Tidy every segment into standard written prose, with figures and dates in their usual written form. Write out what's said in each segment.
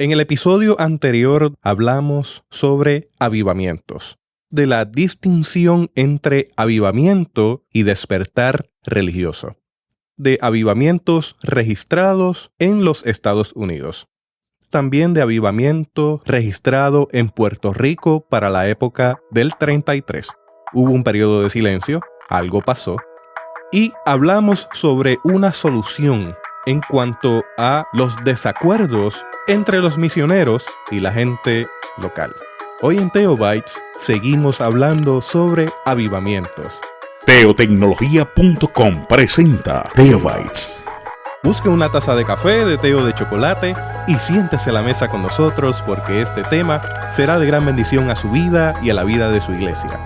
En el episodio anterior hablamos sobre avivamientos, de la distinción entre avivamiento y despertar religioso, de avivamientos registrados en los Estados Unidos, también de avivamiento registrado en Puerto Rico para la época del 33. Hubo un periodo de silencio, algo pasó, y hablamos sobre una solución en cuanto a los desacuerdos entre los misioneros y la gente local. Hoy en Teobytes seguimos hablando sobre avivamientos. Teotecnología.com presenta Teobytes. Busque una taza de café, de té o de chocolate y siéntese a la mesa con nosotros porque este tema será de gran bendición a su vida y a la vida de su iglesia.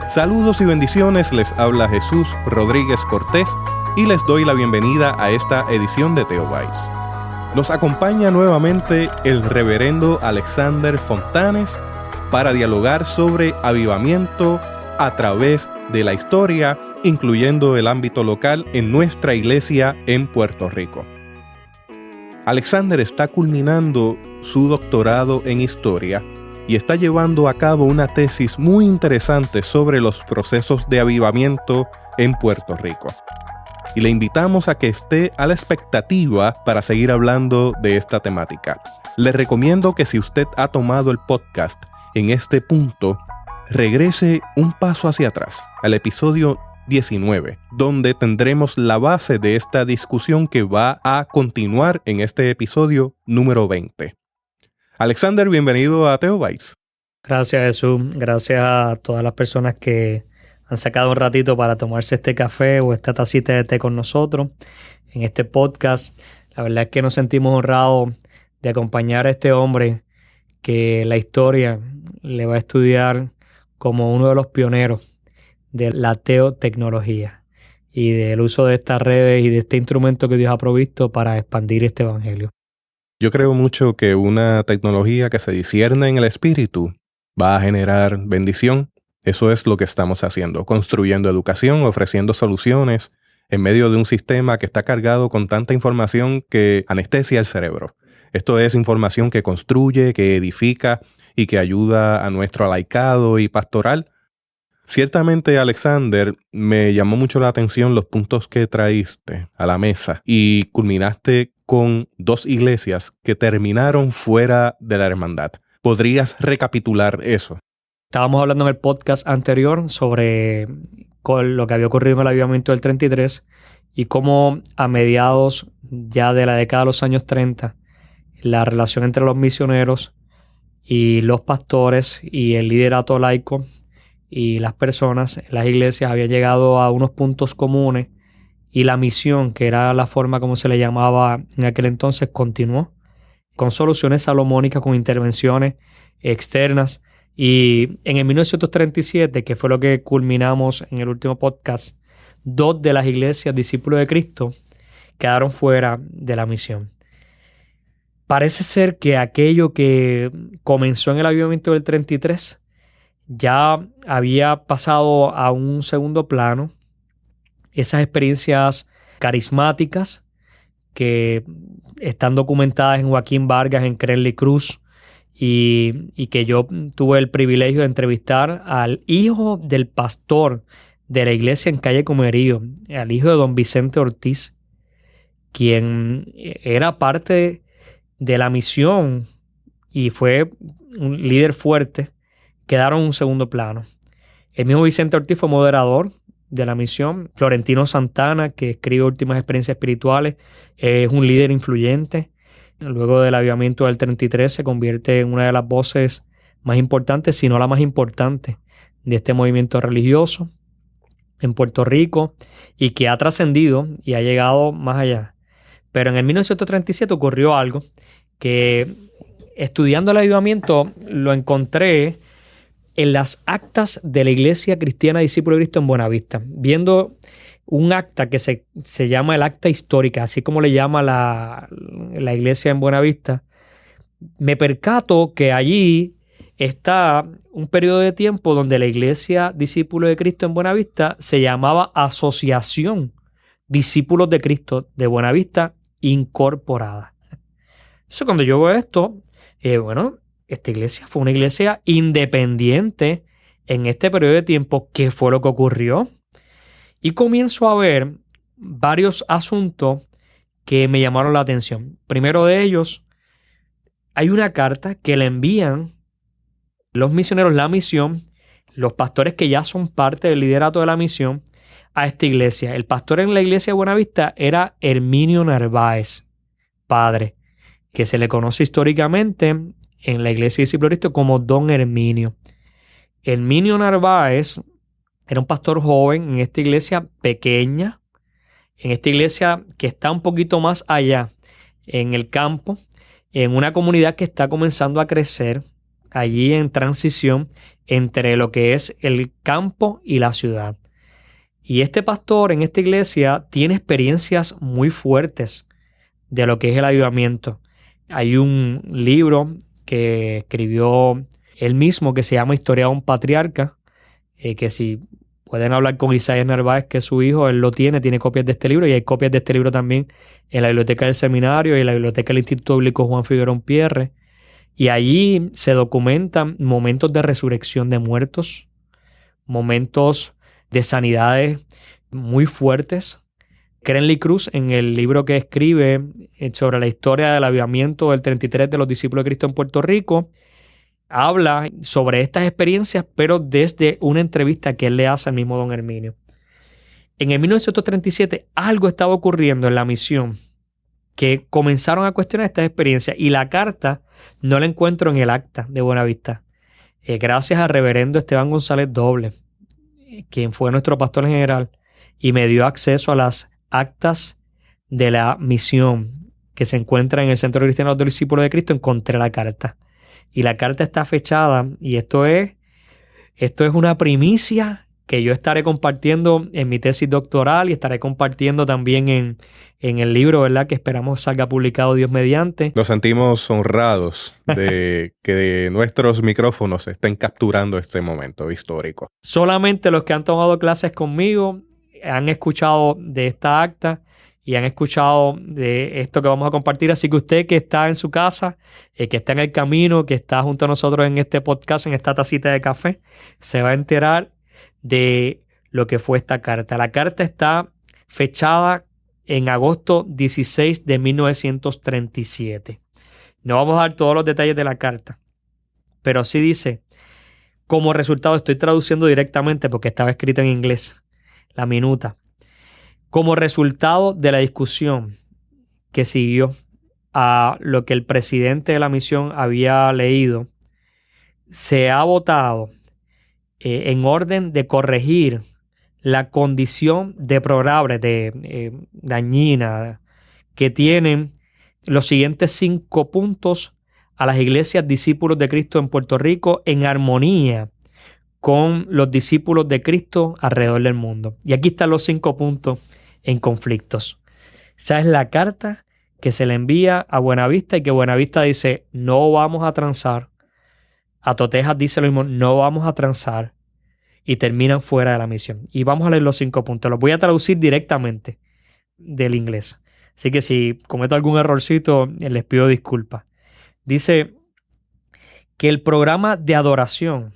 Saludos y bendiciones, les habla Jesús Rodríguez Cortés y les doy la bienvenida a esta edición de Teobytes. Nos acompaña nuevamente el reverendo Alexander Fontanes para dialogar sobre avivamiento a través de la historia, incluyendo el ámbito local en nuestra iglesia en Puerto Rico. Alexander está culminando su doctorado en historia y está llevando a cabo una tesis muy interesante sobre los procesos de avivamiento en Puerto Rico. Y le invitamos a que esté a la expectativa para seguir hablando de esta temática. Le recomiendo que si usted ha tomado el podcast en este punto, regrese un paso hacia atrás, al episodio 19, donde tendremos la base de esta discusión que va a continuar en este episodio número 20. Alexander, bienvenido a Teobytes. Gracias, Jesús. Gracias a todas las personas que han sacado un ratito para tomarse este café o esta tacita de té con nosotros en este podcast. La verdad es que nos sentimos honrados de acompañar a este hombre que la historia le va a estudiar como uno de los pioneros de la teotecnología y del uso de estas redes y de este instrumento que Dios ha provisto para expandir este evangelio. Yo creo mucho que una tecnología que se discierne en el espíritu va a generar bendición. Eso es lo que estamos haciendo, construyendo educación, ofreciendo soluciones en medio de un sistema que está cargado con tanta información que anestesia el cerebro. Esto es información que construye, que edifica y que ayuda a nuestro laicado y pastoral. Ciertamente, Alexander, me llamó mucho la atención los puntos que traíste a la mesa y culminaste con dos iglesias que terminaron fuera de la hermandad. ¿Podrías recapitular eso? Estábamos hablando en el podcast anterior sobre lo que había ocurrido en el avivamiento del 33 y cómo a mediados ya de la década de los años 30, la relación entre los misioneros y los pastores y el liderato laico y las personas en las iglesias había llegado a unos puntos comunes y la misión, que era la forma como se le llamaba en aquel entonces, continuó con soluciones salomónicas, con intervenciones externas. Y en el 1937, que fue lo que culminamos en el último podcast, 2 de las iglesias discípulos de Cristo quedaron fuera de la misión. Parece ser que aquello que comenzó en el avivamiento del 33 ya había pasado a un segundo plano. Esas experiencias carismáticas que están documentadas en Joaquín Vargas, en Crenley Cruz, y que yo tuve el privilegio de entrevistar al hijo del pastor de la iglesia en Calle Comerío, al hijo de don Vicente Ortiz, quien era parte de la misión y fue un líder fuerte, quedaron en un segundo plano. El mismo Vicente Ortiz fue moderador de la misión. Florentino Santana, que escribe Últimas Experiencias Espirituales, es un líder influyente. Luego del avivamiento del 33 se convierte en una de las voces más importantes, si no la más importante, de este movimiento religioso en Puerto Rico y que ha trascendido y ha llegado más allá. Pero en el 1937 ocurrió algo que, estudiando el avivamiento, lo encontré en las actas de la Iglesia Cristiana Discípulo de Cristo en Buenavista, viendo un acta que se llama el acta histórica, así como le llama la iglesia en Buenavista. Me percato que allí está un periodo de tiempo donde la iglesia Discípulos de Cristo en Buenavista se llamaba Asociación Discípulos de Cristo de Buenavista Incorporada. Entonces, cuando yo veo esto, Bueno, esta iglesia fue una iglesia independiente en este periodo de tiempo. ¿Qué fue lo que ocurrió? Y comienzo a ver varios asuntos que me llamaron la atención. Primero de ellos, hay una carta que le envían los misioneros, la misión, los pastores que ya son parte del liderato de la misión, a esta iglesia. El pastor en la iglesia de Buenavista era Herminio Narváez, padre, que se le conoce históricamente en la iglesia de discípulos de Cristo como Don Herminio. Herminio Narváez era un pastor joven en esta iglesia pequeña, en esta iglesia que está un poquito más allá, en el campo, en una comunidad que está comenzando a crecer, allí en transición entre lo que es el campo y la ciudad. Y este pastor en esta iglesia tiene experiencias muy fuertes de lo que es el avivamiento. Hay un libro que escribió él mismo que se llama Historia de un Patriarca, que si pueden hablar con Isaías Narváez, que es su hijo, él lo tiene copias de este libro, y hay copias de este libro también en la biblioteca del seminario y en la biblioteca del Instituto Bíblico Juan Figuerón Pierre. Y allí se documentan momentos de resurrección de muertos, momentos de sanidades muy fuertes. Crenley Cruz, en el libro que escribe sobre la historia del avivamiento del 33 de los discípulos de Cristo en Puerto Rico, habla sobre estas experiencias, pero desde una entrevista que él le hace al mismo Don Herminio. En el 1937 algo estaba ocurriendo en la misión que comenzaron a cuestionar estas experiencias, y la carta no la encuentro en el acta de Buenavista. Gracias al reverendo Esteban González Doble, quien fue nuestro pastor en general, y me dio acceso a las actas de la misión que se encuentra en el Centro Cristiano de los Discípulos de Cristo. Encontré la carta. Y la carta está fechada, y esto es una primicia que yo estaré compartiendo en mi tesis doctoral, y estaré compartiendo también en el libro, ¿verdad?, que esperamos salga publicado Dios mediante. Nos sentimos honrados de que nuestros micrófonos estén capturando este momento histórico. Solamente los que han tomado clases conmigo han escuchado de esta acta y han escuchado de esto que vamos a compartir. Así que usted que está en su casa, que está en el camino, que está junto a nosotros en este podcast, en esta tacita de café, se va a enterar de lo que fue esta carta. La carta está fechada en agosto 16 de 1937. No vamos a dar todos los detalles de la carta, pero sí dice, como resultado, estoy traduciendo directamente porque estaba escrita en inglés, la minuta. Como resultado de la discusión que siguió a lo que el presidente de la misión había leído, se ha votado en orden de corregir la condición deplorable, dañina, que tienen los siguientes 5 puntos a las iglesias discípulos de Cristo en Puerto Rico, en armonía con los discípulos de Cristo alrededor del mundo. Y aquí están los 5 puntos en conflictos. Esa es la carta que se le envía a Buenavista, y que Buenavista dice, no vamos a transar. A Totejas dice lo mismo, no vamos a transar, y terminan fuera de la misión. Y vamos a leer los 5 puntos. Los voy a traducir directamente del inglés. Así que si cometo algún errorcito, les pido disculpas. Dice que el programa de adoración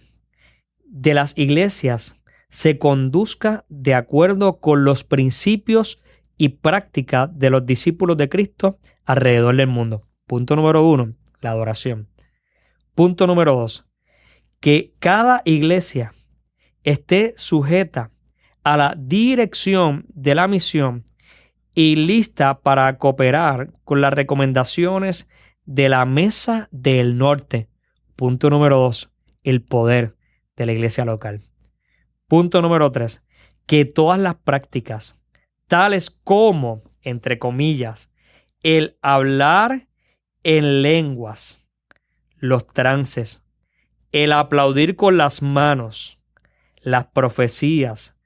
de las iglesias se conduzca de acuerdo con los principios y prácticas de los discípulos de Cristo alrededor del mundo. Punto número 1, la adoración. Punto número 2, que cada iglesia esté sujeta a la dirección de la misión y lista para cooperar con las recomendaciones de la Mesa del Norte. Punto número 2, el poder de la iglesia local. Punto número 3, que todas las prácticas, tales como, entre comillas, el hablar en lenguas, los trances, el aplaudir con las manos, las profecías,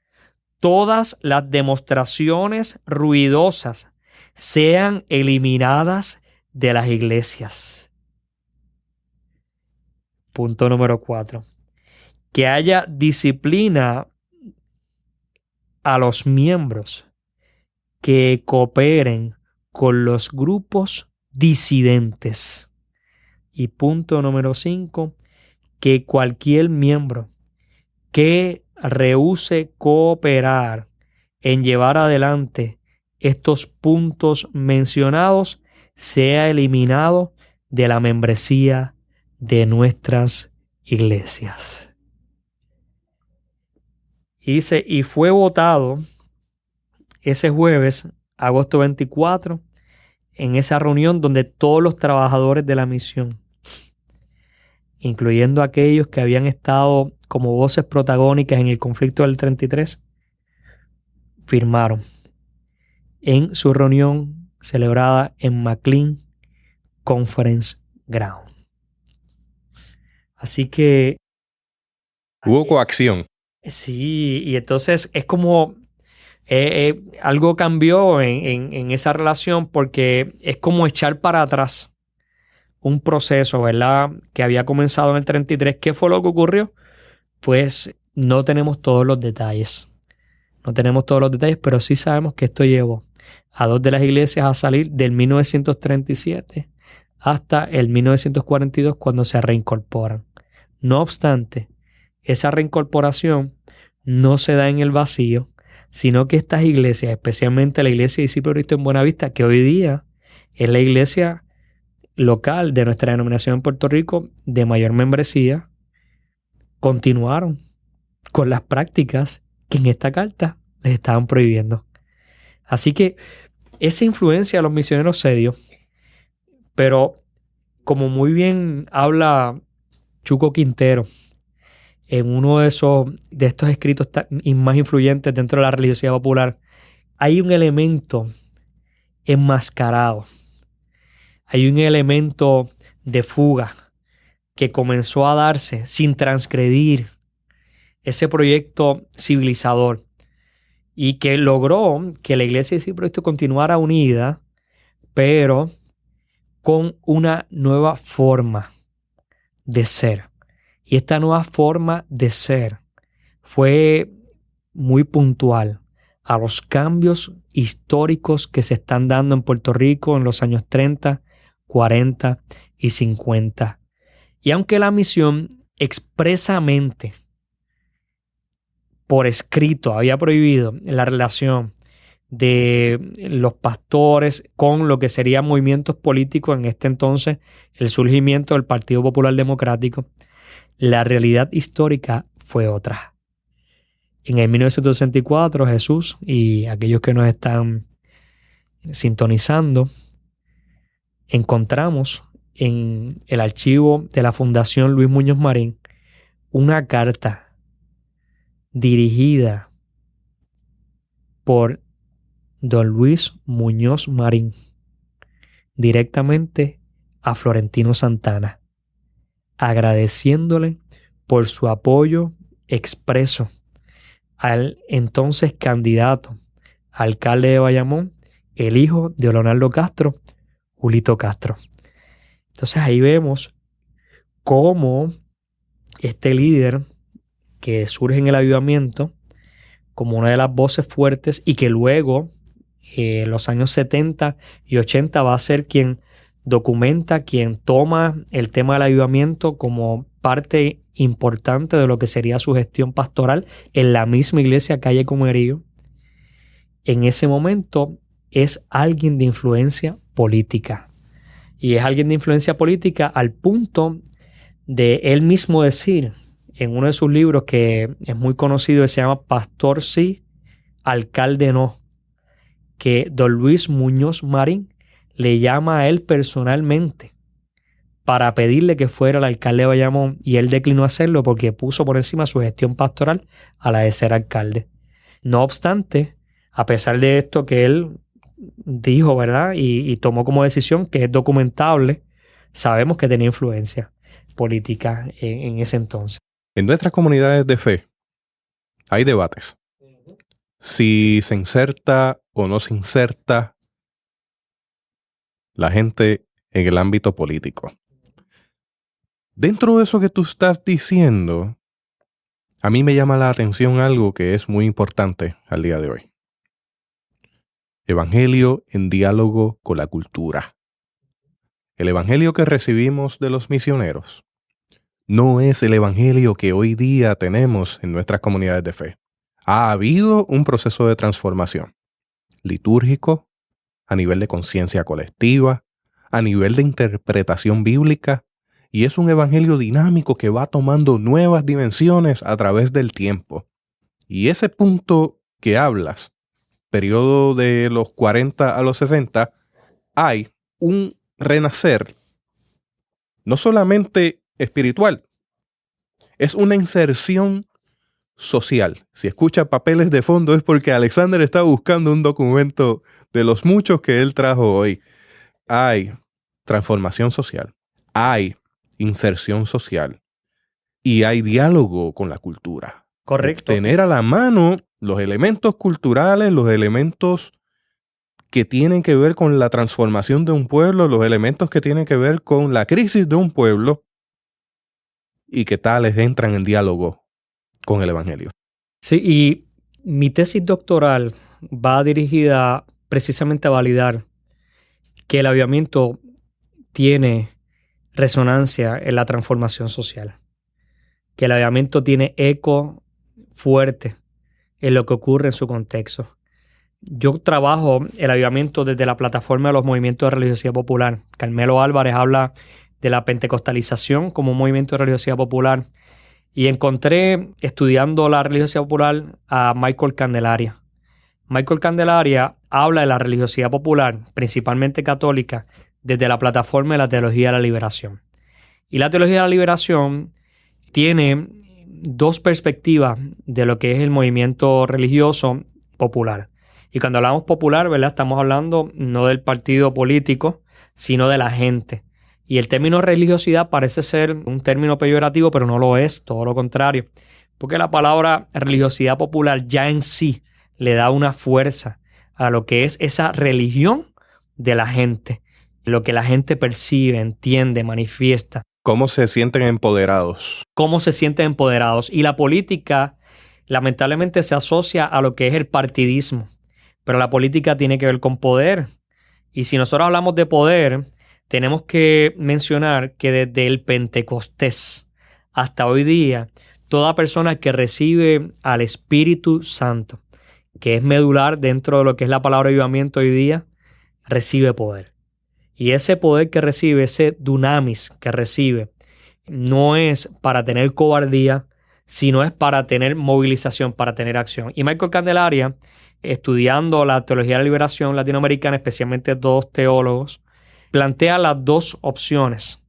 todas las demostraciones ruidosas sean eliminadas de las iglesias. Punto número 4. Que haya disciplina a los miembros que cooperen con los grupos disidentes. Y punto número 5, que cualquier miembro que rehúse cooperar en llevar adelante estos puntos mencionados sea eliminado de la membresía de nuestras iglesias. Y dice, y fue votado ese jueves, agosto 24, en esa reunión donde todos los trabajadores de la misión, incluyendo aquellos que habían estado como voces protagónicas en el conflicto del 33, firmaron en su reunión celebrada en McLean Conference Ground. Así que... Hubo coacción. Sí, y entonces es como algo cambió en esa relación, porque es como echar para atrás un proceso, ¿verdad?, que había comenzado en el 33. ¿Qué fue lo que ocurrió? Pues no tenemos todos los detalles. No tenemos todos los detalles, pero sí sabemos que esto llevó a 2 de las iglesias a salir del 1937 hasta el 1942, cuando se reincorporan. No obstante, esa reincorporación no se da en el vacío, sino que estas iglesias, especialmente la Iglesia de Discípulos de Cristo en Buenavista, que hoy día es la iglesia local de nuestra denominación en Puerto Rico de mayor membresía, continuaron con las prácticas que en esta carta les estaban prohibiendo. Así que esa influencia de los misioneros se dio, pero como muy bien habla Chuco Quintero en uno de estos escritos más influyentes dentro de la religiosidad popular, hay un elemento enmascarado, hay un elemento de fuga que comenzó a darse sin transgredir ese proyecto civilizador, y que logró que la Iglesia de Discípulos de Cristo continuara unida, pero con una nueva forma de ser. Y esta nueva forma de ser fue muy puntual a los cambios históricos que se están dando en Puerto Rico en los años 30, 40 y 50. Y aunque la misión expresamente por escrito había prohibido la relación de los pastores con lo que serían movimientos políticos, en este entonces el surgimiento del Partido Popular Democrático, la realidad histórica fue otra. En el 1964, Jesús y aquellos que nos están sintonizando, encontramos en el archivo de la Fundación Luis Muñoz Marín una carta dirigida por don Luis Muñoz Marín directamente a Florentino Santana, agradeciéndole por su apoyo expreso al entonces candidato a alcalde de Bayamón, el hijo de Leonardo Castro, Julito Castro. Entonces ahí vemos cómo este líder que surge en el avivamiento como una de las voces fuertes, y que luego en los años 70 y 80 va a ser quien documenta, quien toma el tema del avivamiento como parte importante de lo que sería su gestión pastoral en la misma iglesia Calle Comerío. En ese momento es alguien de influencia política, y es alguien de influencia política al punto de él mismo decir en uno de sus libros, que es muy conocido, que se llama Pastor sí, Alcalde no, que don Luis Muñoz Marín le llama a él personalmente para pedirle que fuera el alcalde de Bayamón, y él declinó hacerlo porque puso por encima su gestión pastoral a la de ser alcalde. No obstante, a pesar de esto que él dijo, ¿verdad?, y tomó como decisión, que es documentable, sabemos que tenía influencia política en ese entonces. En nuestras comunidades de fe hay debates. Si se inserta o no se inserta la gente en el ámbito político. Dentro de eso que tú estás diciendo, a mí me llama la atención algo que es muy importante al día de hoy. Evangelio en diálogo con la cultura. El evangelio que recibimos de los misioneros no es el evangelio que hoy día tenemos en nuestras comunidades de fe. Ha habido un proceso de transformación litúrgico, a nivel de conciencia colectiva, a nivel de interpretación bíblica, y es un evangelio dinámico que va tomando nuevas dimensiones a través del tiempo. Y ese punto que hablas, periodo de los 40 a los 60, hay un renacer, no solamente espiritual, es una inserción social. Si escucha papeles de fondo es porque Alexander está buscando un documento de los muchos que él trajo hoy. Hay transformación social, hay inserción social y hay diálogo con la cultura. Correcto. Tener a la mano los elementos culturales, los elementos que tienen que ver con la transformación de un pueblo, los elementos que tienen que ver con la crisis de un pueblo y que tales entran en diálogo con el evangelio. Sí, y mi tesis doctoral va dirigida precisamente a validar que el avivamiento tiene resonancia en la transformación social, que el avivamiento tiene eco fuerte en lo que ocurre en su contexto. Yo trabajo el avivamiento desde la plataforma de los movimientos de religiosidad popular. Carmelo Álvarez habla de la pentecostalización como un movimiento de religiosidad popular. Y encontré, estudiando la religiosidad popular, a Michael Candelaria. Michael Candelaria habla de la religiosidad popular, principalmente católica, desde la plataforma de la teología de la liberación. Y la teología de la liberación tiene dos perspectivas de lo que es el movimiento religioso popular. Y cuando hablamos popular, ¿verdad? Estamos hablando no del partido político, sino de la gente. Y el término religiosidad parece ser un término peyorativo, pero no lo es, todo lo contrario. Porque la palabra religiosidad popular ya en sí le da una fuerza a lo que es esa religión de la gente. Lo que la gente percibe, entiende, manifiesta. ¿Cómo se sienten empoderados? Cómo se sienten empoderados. Y la política, lamentablemente, se asocia a lo que es el partidismo. Pero la política tiene que ver con poder. Y si nosotros hablamos de poder, tenemos que mencionar que desde el Pentecostés hasta hoy día, toda persona que recibe al Espíritu Santo, que es medular dentro de lo que es la palabra avivamiento hoy día, recibe poder. Y ese poder que recibe, ese dunamis que recibe, no es para tener cobardía, sino es para tener movilización, para tener acción. Y Michael Candelaria, estudiando la teología de la liberación latinoamericana, especialmente dos teólogos, plantea las dos opciones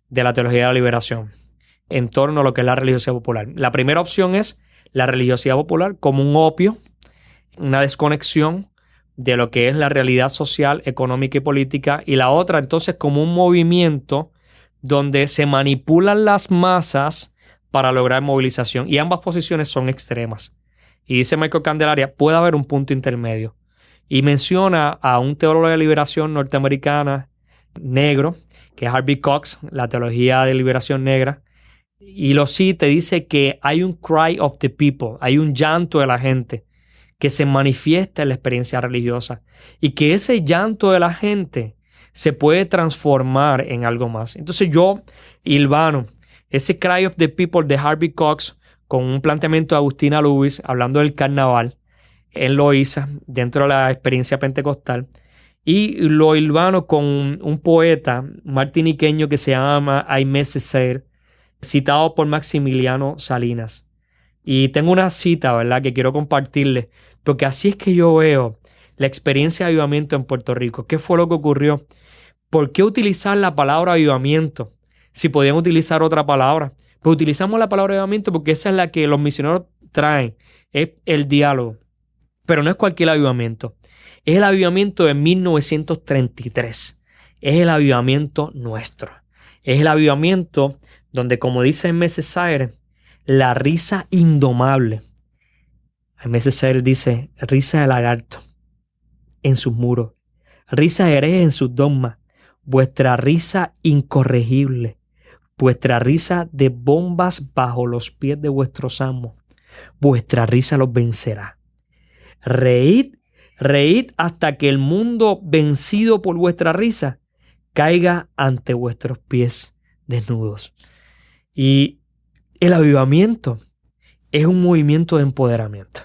de la teología de la liberación en torno a lo que es la religiosidad popular. La primera opción es la religiosidad popular como un opio, una desconexión de lo que es la realidad social, económica y política, y la otra entonces como un movimiento donde se manipulan las masas para lograr movilización, y ambas posiciones son extremas. Y dice Michael Candelaria, puede haber un punto intermedio, y menciona a un teólogo de liberación norteamericana negro, que es Harvey Cox, la teología de liberación negra, y lo cita y dice que hay un cry of the people, hay un llanto de la gente que se manifiesta en la experiencia religiosa y que ese llanto de la gente se puede transformar en algo más. Entonces yo hilvano ese cry of the people de Harvey Cox con un planteamiento de Agustina Lewis hablando del carnaval en Loíza dentro de la experiencia pentecostal, y lo hilvano con un poeta martiniqueño que se llama Aimé Césaire, citado por Maximiliano Salinas. Y tengo una cita, ¿verdad?, que quiero compartirles, porque así es que yo veo la experiencia de avivamiento en Puerto Rico. ¿Qué fue lo que ocurrió? ¿Por qué utilizar la palabra avivamiento si podían utilizar otra palabra? Pues utilizamos la palabra avivamiento porque esa es la que los misioneros traen, es el diálogo. Pero no es cualquier avivamiento. Es el avivamiento de 1933. Es el avivamiento nuestro. Es el avivamiento donde, como dice Aimé Césaire, la risa indomable. Aimé Césaire dice, risa de lagarto en sus muros, risa de hereje en sus dogmas, vuestra risa incorregible, vuestra risa de bombas bajo los pies de vuestros amos, vuestra risa los vencerá. Reíd, reíd hasta que el mundo, vencido por vuestra risa, caiga ante vuestros pies desnudos. Y el avivamiento es un movimiento de empoderamiento.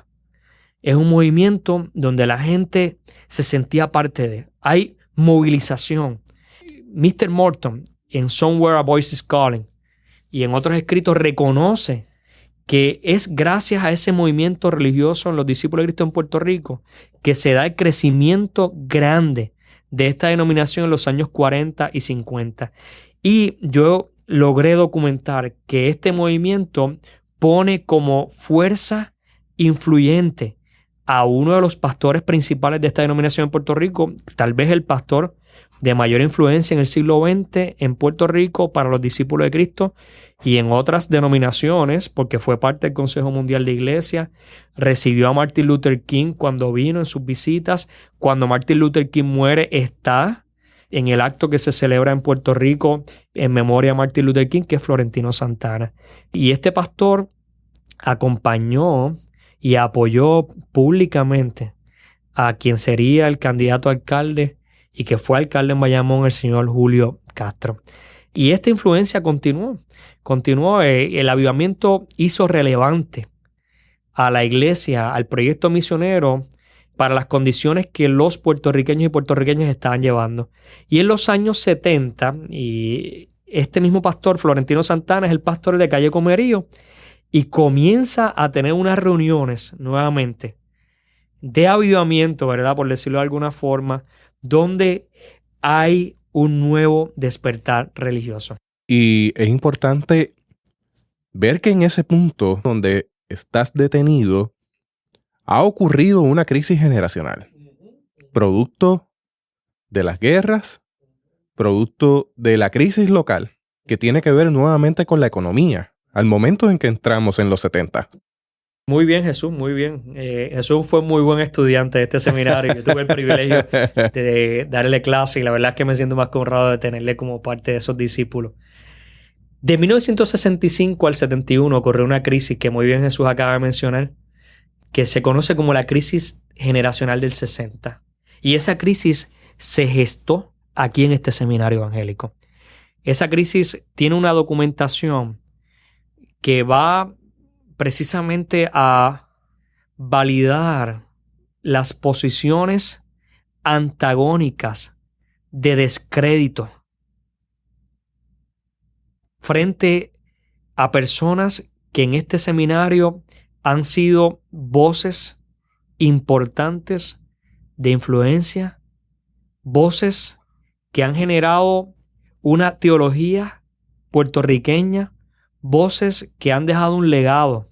Es un movimiento donde la gente se sentía parte de. Hay movilización. Mr. Morton, en Somewhere a Voice is Calling y en otros escritos, reconoce que es gracias a ese movimiento religioso en los discípulos de Cristo en Puerto Rico que se da el crecimiento grande de esta denominación en los años 40 y 50. Y yo logré documentar que este movimiento pone como fuerza influyente a uno de los pastores principales de esta denominación en Puerto Rico, tal vez el pastor de mayor influencia en el siglo XX en Puerto Rico para los discípulos de Cristo y en otras denominaciones, porque fue parte del Consejo Mundial de Iglesia, recibió a Martin Luther King cuando vino en sus visitas. Cuando Martin Luther King muere, está en el acto que se celebra en Puerto Rico en memoria a Martin Luther King, que es Florentino Santana. Y este pastor acompañó y apoyó públicamente a quien sería el candidato a alcalde y que fue alcalde en Bayamón, el señor Julio Castro. Y esta influencia continuó. El avivamiento hizo relevante a la iglesia, al proyecto misionero, para las condiciones que los puertorriqueños y puertorriqueñas estaban llevando. Y en los años 70, y este mismo pastor, Florentino Santana, es el pastor de Calle Comerío, y comienza a tener unas reuniones nuevamente de avivamiento, ¿verdad? Por decirlo de alguna forma, donde hay un nuevo despertar religioso. Y es importante ver que en ese punto donde estás detenido ha ocurrido una crisis generacional, producto de las guerras, producto de la crisis local, que tiene que ver nuevamente con la economía, al momento en que entramos en los 70. Muy bien, Jesús, muy bien. Jesús fue muy buen estudiante de este seminario. Yo tuve el privilegio de darle clase y la verdad es que me siento más que honrado de tenerle como parte de esos discípulos. De 1965 al 71 ocurrió una crisis que muy bien Jesús acaba de mencionar, que se conoce como la crisis generacional del 60. Y esa crisis se gestó aquí en este seminario evangélico. Esa crisis tiene una documentación que va precisamente a validar las posiciones antagónicas de descrédito frente a personas que en este seminario han sido voces importantes de influencia, voces que han generado una teología puertorriqueña, voces que han dejado un legado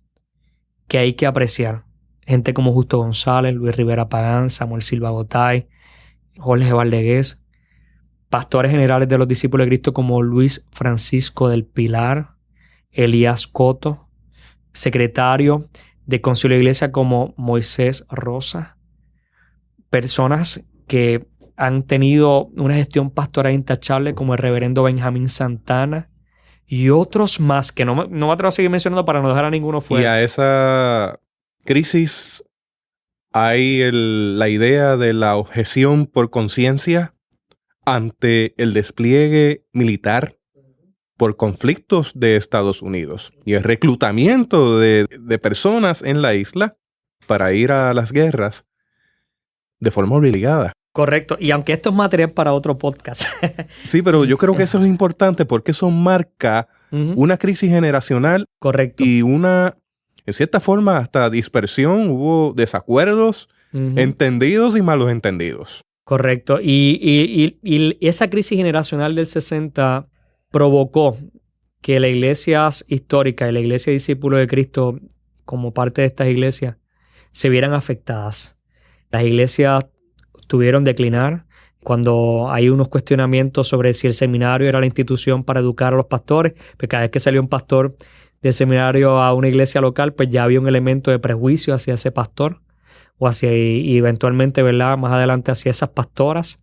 que hay que apreciar. Gente como Justo González, Luis Rivera Pagán, Samuel Silva Gotay, Jorge Valdegués, pastores generales de los discípulos de Cristo como Luis Francisco del Pilar, Elías Coto, secretario de Concilio de Iglesia como Moisés Rosa, personas que han tenido una gestión pastoral intachable como el reverendo Benjamín Santana y otros más que no me atrevo a seguir mencionando para no dejar a ninguno fuera. Y a esa crisis hay la idea de la objeción por conciencia ante el despliegue militar por conflictos de Estados Unidos y el reclutamiento de personas en la isla para ir a las guerras de forma obligada. Correcto. Y aunque esto es material para otro podcast. Sí, pero yo creo que eso es importante porque eso marca una crisis generacional. Correcto. Y una, en cierta forma, hasta dispersión. Hubo desacuerdos, entendidos y malos entendidos. Correcto. Y esa crisis generacional del 60 provocó que las iglesias históricas y la iglesia de discípulos de Cristo, como parte de estas iglesias, se vieran afectadas. Las iglesias tuvieron declinar cuando hay unos cuestionamientos sobre si el seminario era la institución para educar a los pastores, pues cada vez que salió un pastor del seminario a una iglesia local, pues ya había un elemento de prejuicio hacia ese pastor o hacia, y eventualmente, ¿verdad?, más adelante hacia esas pastoras.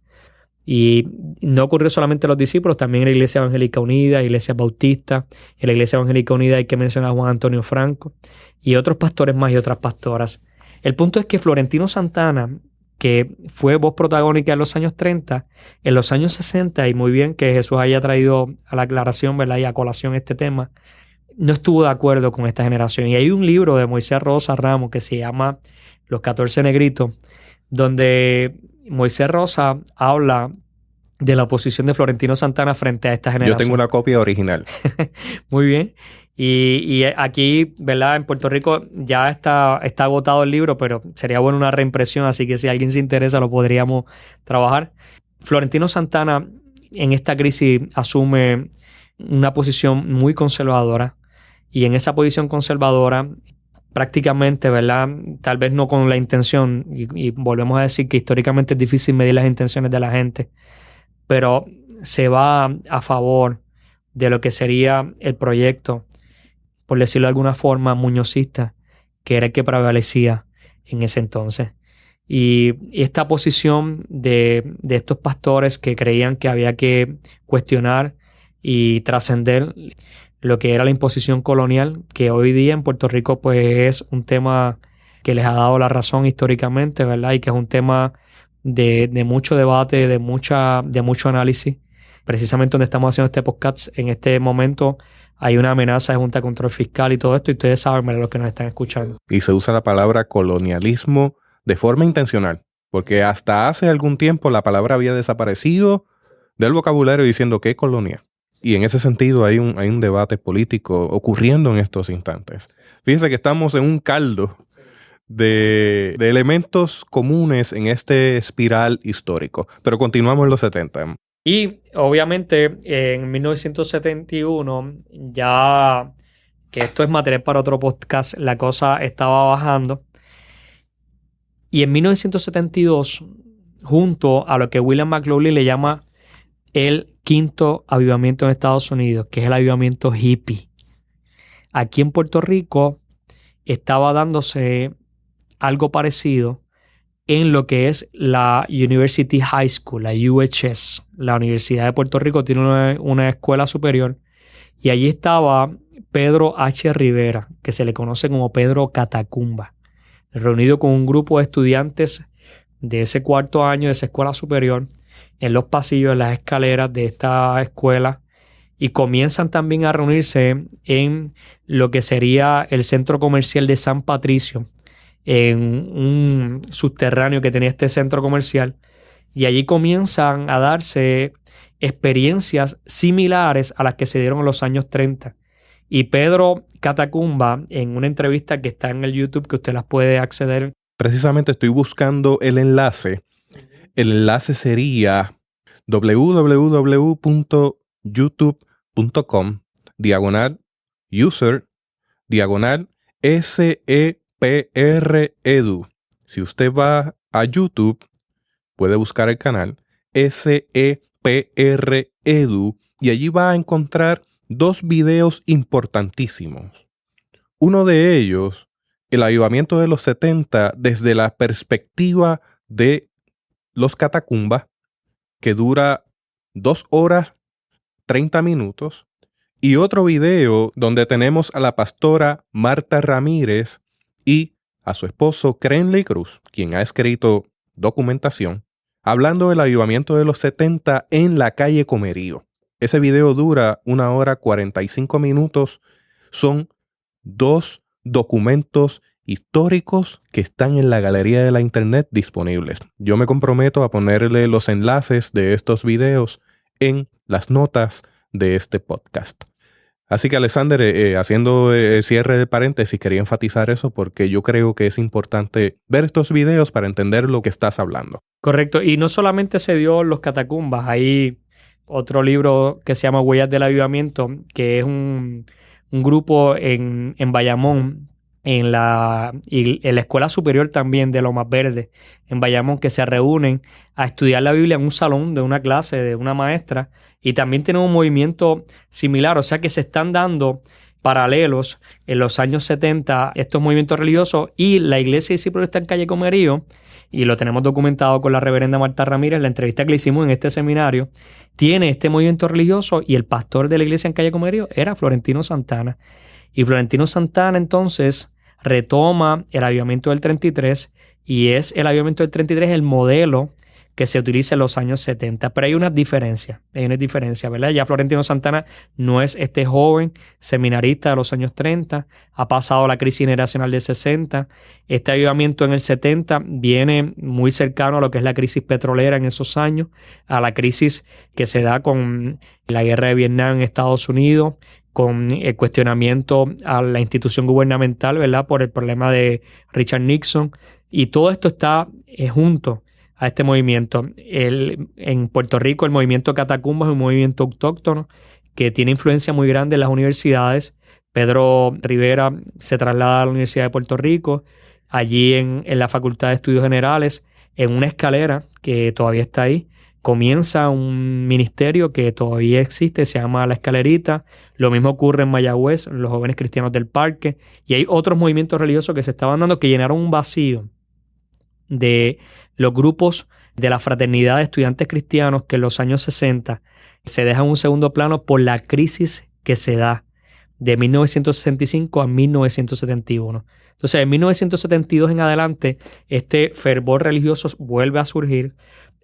Y no ocurrió solamente a los discípulos, también en la Iglesia Evangélica Unida, Iglesia Bautista. En la Iglesia Evangélica Unida hay que mencionar a Juan Antonio Franco y otros pastores más y otras pastoras. El punto es que Florentino Santana que fue voz protagónica en los años 30, en los años 60, y muy bien que Jesús haya traído a la aclaración, ¿verdad?, y a colación este tema, no estuvo de acuerdo con esta generación. Y hay un libro de Moisés Rosa Ramos que se llama Los 14 Negritos, donde Moisés Rosa habla de la oposición de Florentino Santana frente a esta generación. Yo tengo una copia original. Muy bien. Y aquí, ¿verdad?, en Puerto Rico ya está agotado el libro, pero sería bueno una reimpresión, así que si alguien se interesa lo podríamos trabajar. Florentino Santana en esta crisis asume una posición muy conservadora, y en esa posición conservadora prácticamente, ¿verdad?, tal vez no con la intención, y volvemos a decir que históricamente es difícil medir las intenciones de la gente, pero se va a favor de lo que sería el proyecto, por decirlo de alguna forma, muñozista, que era el que prevalecía en ese entonces. Y esta posición de estos pastores que creían que había que cuestionar y trascender lo que era la imposición colonial, que hoy día en Puerto Rico pues es un tema que les ha dado la razón históricamente, ¿verdad? Y que es un tema de mucho debate, de mucho análisis. Precisamente donde estamos haciendo este podcast, en este momento hay una amenaza de Junta de Control Fiscal y todo esto, y ustedes saben, ¿verdad?, los que nos están escuchando. Y se usa la palabra colonialismo de forma intencional, porque hasta hace algún tiempo la palabra había desaparecido del vocabulario diciendo que es colonia. Y en ese sentido hay un debate político ocurriendo en estos instantes. Fíjense que estamos en un caldo de elementos comunes en este espiral histórico. Pero continuamos en los 70. Y obviamente en 1971, ya que esto es material para otro podcast, la cosa estaba bajando. Y en 1972, junto a lo que William McLaughlin le llama el quinto avivamiento en Estados Unidos, que es el avivamiento hippie, aquí en Puerto Rico estaba dándose algo parecido en lo que es la University High School, la UHS. La Universidad de Puerto Rico tiene una escuela superior, y allí estaba Pedro H. Rivera, que se le conoce como Pedro Catacumba, reunido con un grupo de estudiantes de ese cuarto año de esa escuela superior en los pasillos, en las escaleras de esta escuela, y comienzan también a reunirse en lo que sería el centro comercial de San Patricio, en un subterráneo que tenía este centro comercial, y allí comienzan a darse experiencias similares a las que se dieron en los años 30. Y Pedro Catacumba, en una entrevista que está en el YouTube, que usted las puede acceder. Precisamente estoy buscando el enlace. El enlace sería www.youtube.com/user/SEPR-Edu. Si usted va a YouTube, puede buscar el canal SEPR-Edu y allí va a encontrar dos videos importantísimos. Uno de ellos, el avivamiento de los 70 desde la perspectiva de los Catacumba, que dura 2 horas 30 minutos, y otro video donde tenemos a la pastora Marta Ramírez y a su esposo Crenley Cruz, quien ha escrito documentación, hablando del avivamiento de los 70 en la calle Comerío. Ese video dura 1 hora 45 minutos. Son 2 documentos históricos que están en la galería de la internet disponibles. Yo me comprometo a ponerle los enlaces de estos videos en las notas de este podcast. Así que, Alexander, haciendo el cierre de paréntesis, quería enfatizar eso porque yo creo que es importante ver estos videos para entender lo que estás hablando. Correcto. Y no solamente se dio Los Catacumbas, hay otro libro que se llama Huellas del Avivamiento, que es un grupo en Bayamón, en la Escuela Superior también de Lomas Verdes, en Bayamón, que se reúnen a estudiar la Biblia en un salón de una clase de una maestra, y también tienen un movimiento similar, o sea que se están dando paralelos en los años 70 estos movimientos religiosos, y la Iglesia Discípulos está en calle Comerío, y lo tenemos documentado con la reverenda Marta Ramírez, la entrevista que le hicimos en este seminario, tiene este movimiento religioso, y el pastor de la iglesia en calle Comerío era Florentino Santana. Y Florentino Santana entonces retoma el avivamiento del 33 y es el avivamiento del 33 el modelo que se utiliza en los años 70. Pero hay unas diferencias, ¿verdad? Ya Florentino Santana no es este joven seminarista de los años 30, ha pasado la crisis generacional del 60. Este avivamiento en el 70 viene muy cercano a lo que es la crisis petrolera en esos años, a la crisis que se da con la guerra de Vietnam en Estados Unidos, con el cuestionamiento a la institución gubernamental, ¿verdad? Por el problema de Richard Nixon. Y todo esto está junto a este movimiento. En Puerto Rico el movimiento Catacumba es un movimiento autóctono que tiene influencia muy grande en las universidades. Pedro Rivera se traslada a la Universidad de Puerto Rico, allí en la Facultad de Estudios Generales, en una escalera que todavía está ahí, comienza un ministerio que todavía existe, se llama La Escalerita. Lo mismo ocurre en Mayagüez, los Jóvenes Cristianos del Parque, y hay otros movimientos religiosos que se estaban dando que llenaron un vacío de los grupos de la fraternidad de estudiantes cristianos que en los años 60 se dejan un segundo plano por la crisis que se da de 1965 a 1971. Entonces, en 1972 en adelante, este fervor religioso vuelve a surgir.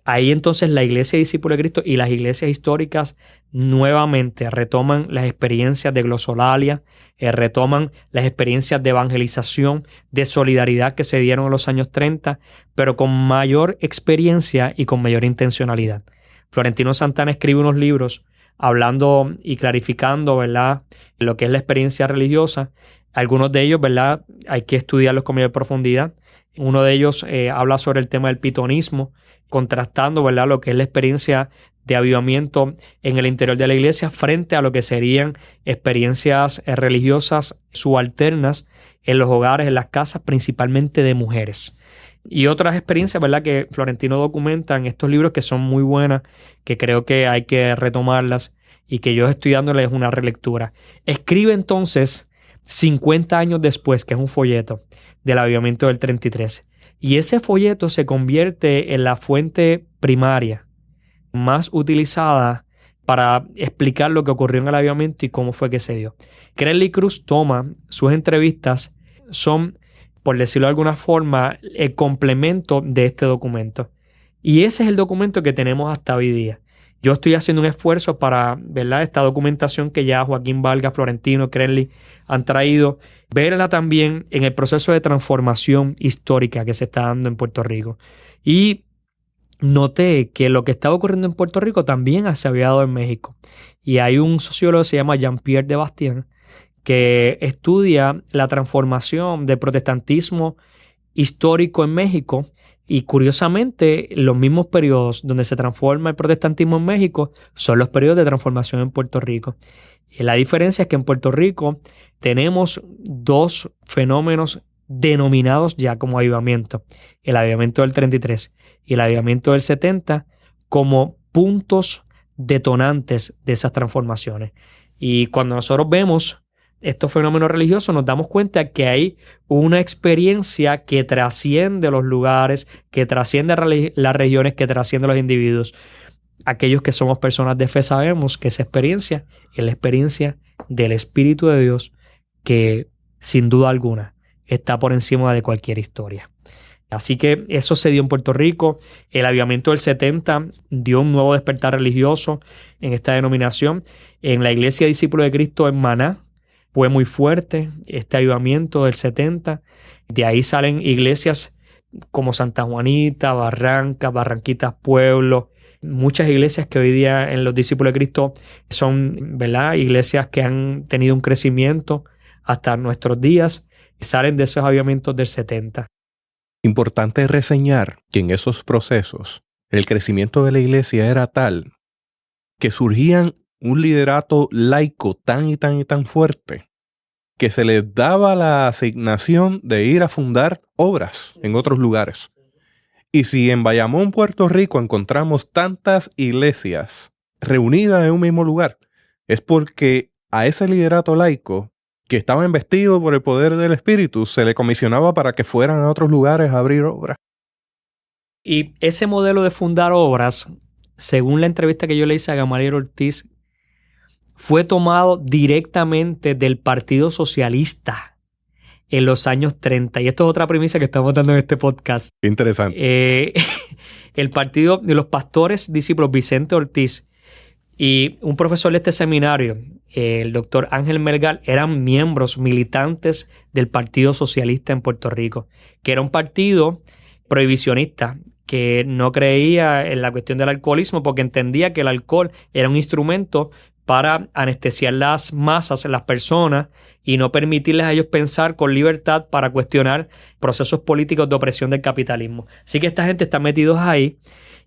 Ahí entonces la Iglesia Discípulo de Cristo y las iglesias históricas nuevamente retoman las experiencias de glosolalia, retoman las experiencias de evangelización, de solidaridad que se dieron en los años 30, pero con mayor experiencia y con mayor intencionalidad. Florentino Santana escribe unos libros hablando y clarificando, ¿verdad?, lo que es la experiencia religiosa. Algunos de ellos, ¿verdad?, hay que estudiarlos con mayor profundidad. Uno de ellos habla sobre el tema del pitonismo, contrastando, ¿verdad?, lo que es la experiencia de avivamiento en el interior de la iglesia frente a lo que serían experiencias religiosas subalternas en los hogares, en las casas, principalmente de mujeres. Y otras experiencias, ¿verdad?, que Florentino documenta en estos libros que son muy buenas, que creo que hay que retomarlas y que yo estoy dándoles una relectura. Escribe entonces 50 años después, que es un folleto del avivamiento del 33. Y ese folleto se convierte en la fuente primaria más utilizada para explicar lo que ocurrió en el avivamiento y cómo fue que se dio. Cranley Cruz toma sus entrevistas, son, por decirlo de alguna forma, el complemento de este documento. Y ese es el documento que tenemos hasta hoy día. Yo estoy haciendo un esfuerzo para, ¿verdad?, esta documentación que ya Joaquín Valga, Florentino, Cranley han traído, verla también en el proceso de transformación histórica que se está dando en Puerto Rico. Y noté que lo que estaba ocurriendo en Puerto Rico también se había dado en México. Y hay un sociólogo que se llama Jean-Pierre de Bastien que estudia la transformación del protestantismo histórico en México. Y curiosamente, los mismos periodos donde se transforma el protestantismo en México son los periodos de transformación en Puerto Rico. Y la diferencia es que en Puerto Rico tenemos dos fenómenos denominados ya como avivamiento. El avivamiento del 33 y el avivamiento del 70 como puntos detonantes de esas transformaciones. Y cuando nosotros vemos estos fenómenos religiosos, nos damos cuenta que hay una experiencia que trasciende los lugares, que trasciende las regiones, que trasciende los individuos. Aquellos que somos personas de fe sabemos que esa experiencia es la experiencia del Espíritu de Dios que, sin duda alguna, está por encima de cualquier historia. Así que eso se dio en Puerto Rico. El avivamiento del 70 dio un nuevo despertar religioso en esta denominación. En la Iglesia Discípulo de Cristo en Maná fue muy fuerte este avivamiento del 70. De ahí salen iglesias como Santa Juanita, Barrancas, Barranquitas Pueblo. Muchas iglesias que hoy día en los Discípulos de Cristo son, ¿verdad?, iglesias que han tenido un crecimiento hasta nuestros días. Salen de esos avivamientos del 70. Importante reseñar que en esos procesos el crecimiento de la iglesia era tal que surgían un liderato laico tan y tan fuerte que se les daba la asignación de ir a fundar obras en otros lugares. Y si en Bayamón, Puerto Rico, encontramos tantas iglesias reunidas en un mismo lugar, es porque a ese liderato laico que estaba investido por el poder del Espíritu se le comisionaba para que fueran a otros lugares a abrir obras. Y ese modelo de fundar obras, según la entrevista que yo le hice a Gamaliel Ortiz, fue tomado directamente del Partido Socialista en los años 30. Y esto es otra premisa que estamos dando en este podcast. Qué interesante. El partido de los pastores discípulos Vicente Ortiz y un profesor de este seminario, el doctor Ángel Melgar, eran miembros militantes del Partido Socialista en Puerto Rico, que era un partido prohibicionista que no creía en la cuestión del alcoholismo porque entendía que el alcohol era un instrumento para anestesiar las masas, las personas, y no permitirles a ellos pensar con libertad para cuestionar procesos políticos de opresión del capitalismo. Así que esta gente está metidos ahí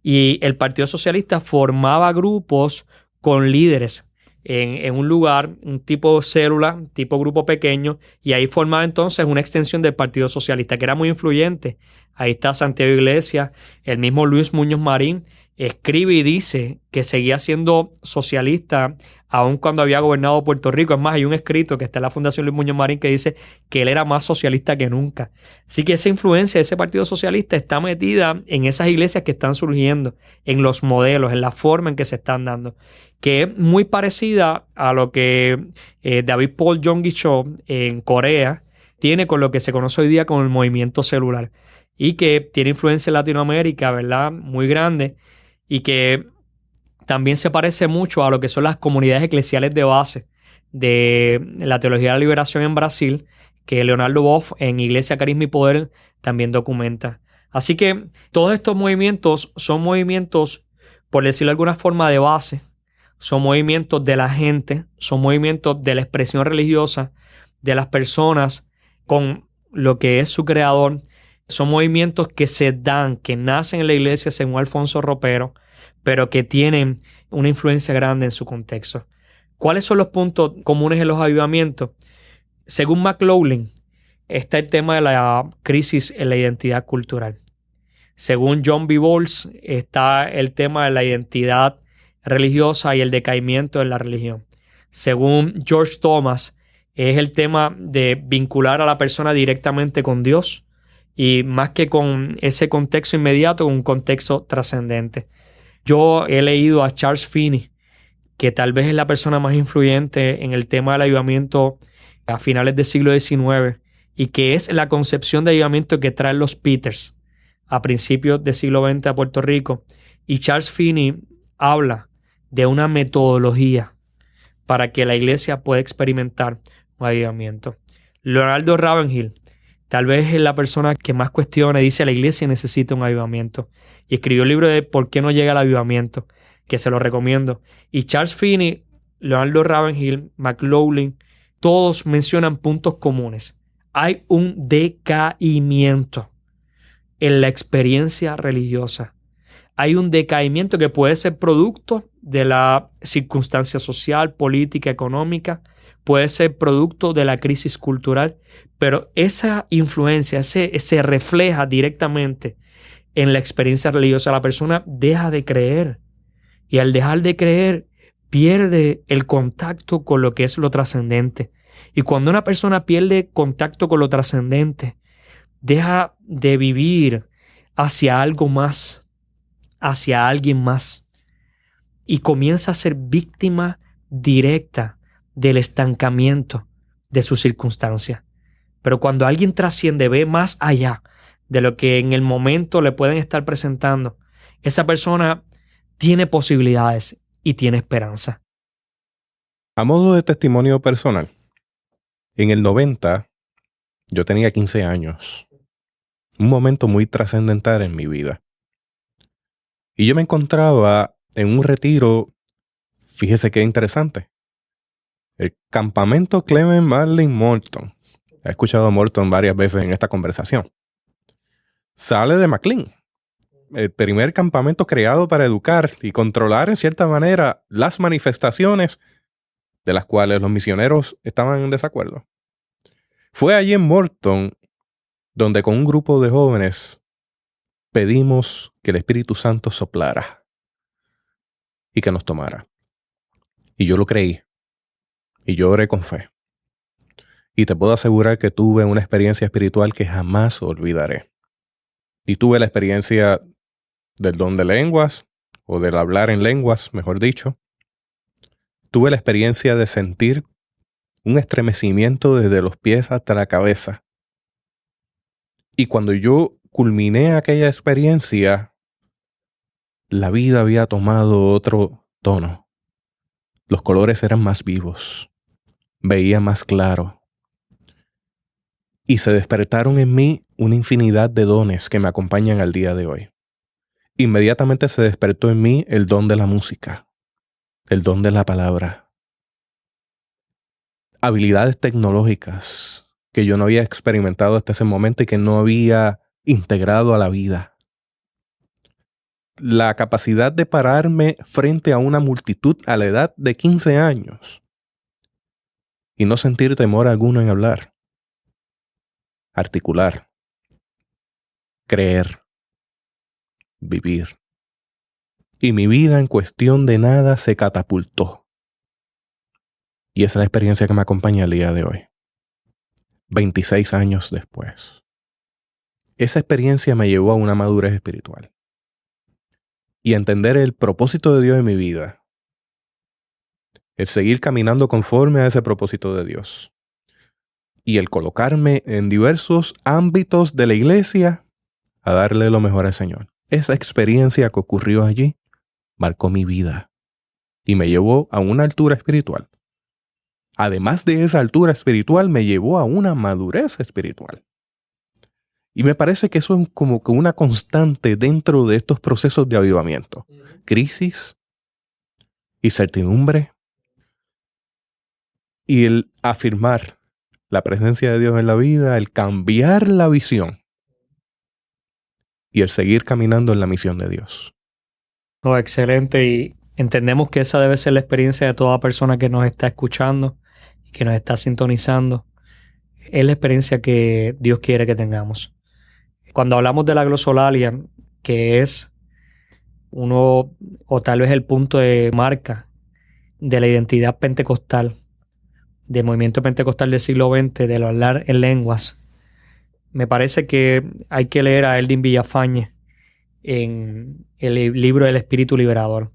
y el Partido Socialista formaba grupos con líderes en un lugar, un tipo célula, tipo grupo pequeño, y ahí formaba entonces una extensión del Partido Socialista que era muy influyente. Ahí está Santiago Iglesias, el mismo Luis Muñoz Marín escribe y dice que seguía siendo socialista aun cuando había gobernado Puerto Rico. Es más, hay un escrito que está en la Fundación Luis Muñoz Marín que dice que él era más socialista que nunca. Así que esa influencia de ese Partido Socialista está metida en esas iglesias que están surgiendo, en los modelos, en la forma en que se están dando, que es muy parecida a lo que David Paul Yonggi Cho en Corea tiene con lo que se conoce hoy día como el movimiento celular y que tiene influencia en Latinoamérica, ¿verdad? Muy grande, y que también se parece mucho a lo que son las comunidades eclesiales de base de la teología de la liberación en Brasil, que Leonardo Boff en Iglesia, Carisma y Poder también documenta. Así que todos estos movimientos son movimientos, por decirlo de alguna forma, de base, son movimientos de la gente, son movimientos de la expresión religiosa de las personas con lo que es su creador. Son movimientos que se dan, que nacen en la iglesia según Alfonso Ropero, pero que tienen una influencia grande en su contexto. ¿Cuáles son los puntos comunes en los avivamientos? Según McLaughlin, está el tema de la crisis en la identidad cultural. Según John B. Bowles, está el tema de la identidad religiosa y el decaimiento de la religión. Según George Thomas, es el tema de vincular a la persona directamente con Dios y más que con ese contexto inmediato, con un contexto trascendente. Yo he leído a Charles Finney, que tal vez es la persona más influyente en el tema del avivamiento a finales del siglo XIX y que es la concepción de avivamiento que traen los Peters a principios del siglo XX a Puerto Rico. Y Charles Finney habla de una metodología para que la iglesia pueda experimentar un avivamiento. Leonardo Ravenhill tal vez es la persona que más cuestiona y dice la iglesia necesita un avivamiento. Y escribió el libro de ¿Por qué no llega el avivamiento?, que se lo recomiendo. Y Charles Finney, Leonardo Ravenhill, McLaughlin, todos mencionan puntos comunes. Hay un decaimiento en la experiencia religiosa. Hay un decaimiento que puede ser producto de la circunstancia social, política, económica, puede ser producto de la crisis cultural, pero esa influencia se refleja directamente en la experiencia religiosa. La persona deja de creer y al dejar de creer pierde el contacto con lo que es lo trascendente. Y cuando una persona pierde contacto con lo trascendente, deja de vivir hacia algo más, hacia alguien más, y comienza a ser víctima directa del estancamiento de su circunstancia. Pero cuando alguien trasciende, ve más allá de lo que en el momento le pueden estar presentando, esa persona tiene posibilidades y tiene esperanza. A modo de testimonio personal, en el 90 yo tenía 15 años, un momento muy trascendental en mi vida. Y yo me encontraba en un retiro, fíjese qué interesante, el campamento Clement Marlin Morton. He escuchado a Morton varias veces en esta conversación. Sale de McLean, el primer campamento creado para educar y controlar en cierta manera las manifestaciones de las cuales los misioneros estaban en desacuerdo. Fue allí en Morton donde con un grupo de jóvenes pedimos que el Espíritu Santo soplara y que nos tomara. Y yo lo creí. Y yo oré con fe. Y te puedo asegurar que tuve una experiencia espiritual que jamás olvidaré. Y tuve la experiencia del don de lenguas, o del hablar en lenguas, mejor dicho. Tuve la experiencia de sentir un estremecimiento desde los pies hasta la cabeza, Y cuando yo culminé aquella experiencia, la vida había tomado otro tono. Los colores eran más vivos, veía más claro. Y se despertaron en mí una infinidad de dones que me acompañan al día de hoy. Inmediatamente se despertó en mí el don de la música, el don de la palabra, habilidades tecnológicas que yo no había experimentado hasta ese momento y que no había integrado a la vida. La capacidad de pararme frente a una multitud a la edad de 15 años y no sentir temor alguno en hablar, articular, creer, vivir. Y mi vida en cuestión de nada se catapultó. Y esa es la experiencia que me acompaña el día de hoy, 26 años después. Esa experiencia me llevó a una madurez espiritual y a entender el propósito de Dios en mi vida, el seguir caminando conforme a ese propósito de Dios y el colocarme en diversos ámbitos de la iglesia a darle lo mejor al Señor. Esa experiencia que ocurrió allí marcó mi vida y me llevó a una altura espiritual. Además de esa altura espiritual, me llevó a una madurez espiritual. Y me parece que eso es como que una constante dentro de estos procesos de avivamiento. Crisis, incertidumbre y el afirmar la presencia de Dios en la vida, el cambiar la visión y el seguir caminando en la misión de Dios. Oh, excelente. Y entendemos que esa debe ser la experiencia de toda persona que nos está escuchando y que nos está sintonizando. Es la experiencia que Dios quiere que tengamos. Cuando hablamos de la glosolalia, que es uno, o tal vez el punto de marca de la identidad pentecostal, del movimiento pentecostal del siglo XX, de hablar en lenguas, me parece que hay que leer a Eldin Villafañe en el libro del Espíritu Liberador.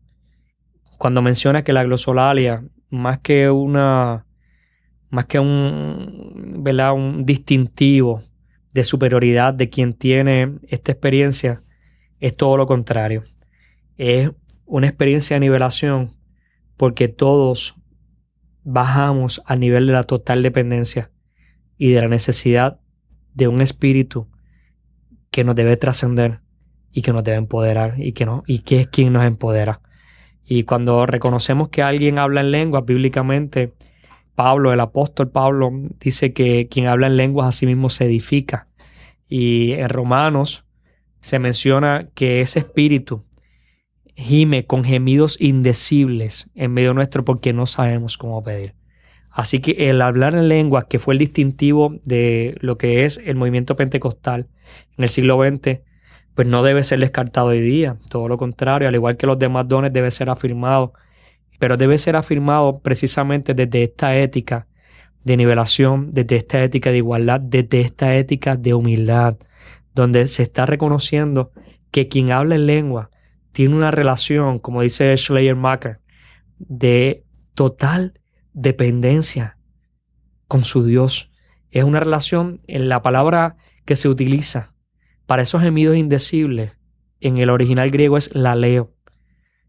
Cuando menciona que la glosolalia, más que un distintivo de superioridad de quien tiene esta experiencia, es todo lo contrario. Es una experiencia de nivelación porque todos bajamos al nivel de la total dependencia y de la necesidad de un espíritu que nos debe trascender y que nos debe empoderar y que es quien nos empodera. Y cuando reconocemos que alguien habla en lenguas, bíblicamente, el apóstol Pablo, dice que quien habla en lenguas a sí mismo se edifica. Y en Romanos se menciona que ese espíritu gime con gemidos indecibles en medio nuestro porque no sabemos cómo pedir. Así que el hablar en lenguas, que fue el distintivo de lo que es el movimiento pentecostal en el siglo XX, pues no debe ser descartado hoy día. Todo lo contrario, al igual que los demás dones, debe ser afirmado. Pero debe ser afirmado precisamente desde esta ética de nivelación, desde esta ética de igualdad, desde esta ética de humildad, donde se está reconociendo que quien habla en lengua tiene una relación, como dice Schleiermacher, de total dependencia con su Dios. Es una relación, en la palabra que se utiliza para esos gemidos indecibles, en el original griego es laleo.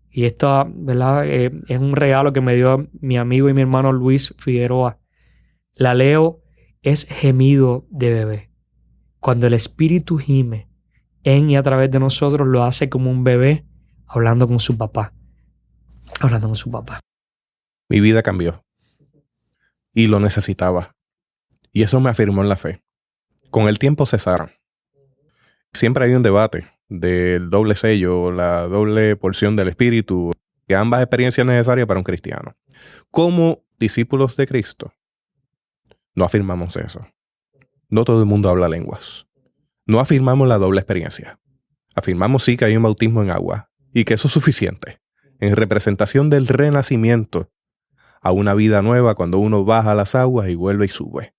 Y esto, ¿verdad? Es un regalo que me dio mi amigo y mi hermano Luis Figueroa. Laleo es gemido de bebé. Cuando el Espíritu gime en y a través de nosotros, lo hace como un bebé hablando con su papá. Hablando con su papá. Mi vida cambió. Y lo necesitaba. Y eso me afirmó en la fe. Con el tiempo cesaron. Siempre hay un debate del doble sello, la doble porción del Espíritu, que ambas experiencias necesarias para un cristiano. Como discípulos de Cristo, no afirmamos eso. No todo el mundo habla lenguas. No afirmamos la doble experiencia. Afirmamos sí que hay un bautismo en agua y que eso es suficiente en representación del renacimiento a una vida nueva cuando uno baja las aguas y vuelve y sube.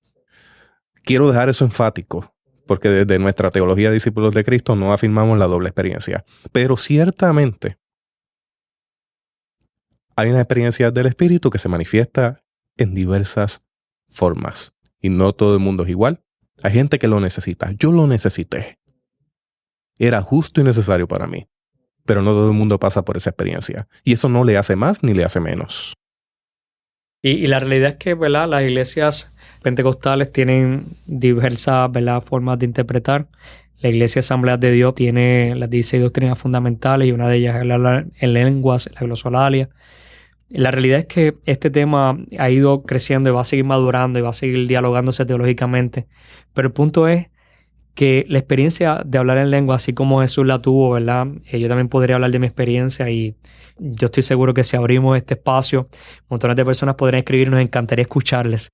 Quiero dejar eso enfático, porque desde nuestra teología de discípulos de Cristo no afirmamos la doble experiencia. Pero ciertamente hay una experiencia del Espíritu que se manifiesta en diversas formas. Y no todo el mundo es igual. Hay gente que lo necesita. Yo lo necesité. Era justo y necesario para mí. Pero no todo el mundo pasa por esa experiencia. Y eso no le hace más ni le hace menos. Y la realidad es que, ¿verdad?, las iglesias pentecostales tienen diversas, ¿verdad?, formas de interpretar. La Iglesia Asamblea de Dios tiene las 16 doctrinas fundamentales y una de ellas es la en lenguas, la glosolalia. La realidad es que este tema ha ido creciendo y va a seguir madurando y va a seguir dialogándose teológicamente. Pero el punto es que la experiencia de hablar en lengua, así como Jesús la tuvo, ¿verdad? Yo también podría hablar de mi experiencia y yo estoy seguro que si abrimos este espacio, montones de personas podrían escribir y nos encantaría escucharles.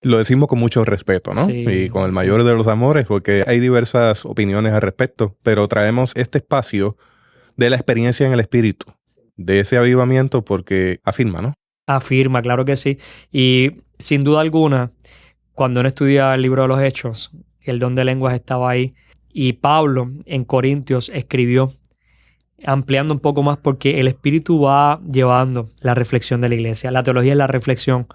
Lo decimos con mucho respeto, ¿no? Sí, y con el sí. mayor de los amores, porque hay diversas opiniones al respecto, pero traemos este espacio de la experiencia en el espíritu, de ese avivamiento, porque afirma, ¿no? Afirma, claro que sí. Y sin duda alguna, cuando uno estudia el libro de los Hechos, el don de lenguas estaba ahí. Y Pablo en Corintios escribió, ampliando un poco más, porque el Espíritu va llevando la reflexión de la iglesia. La teología es la reflexión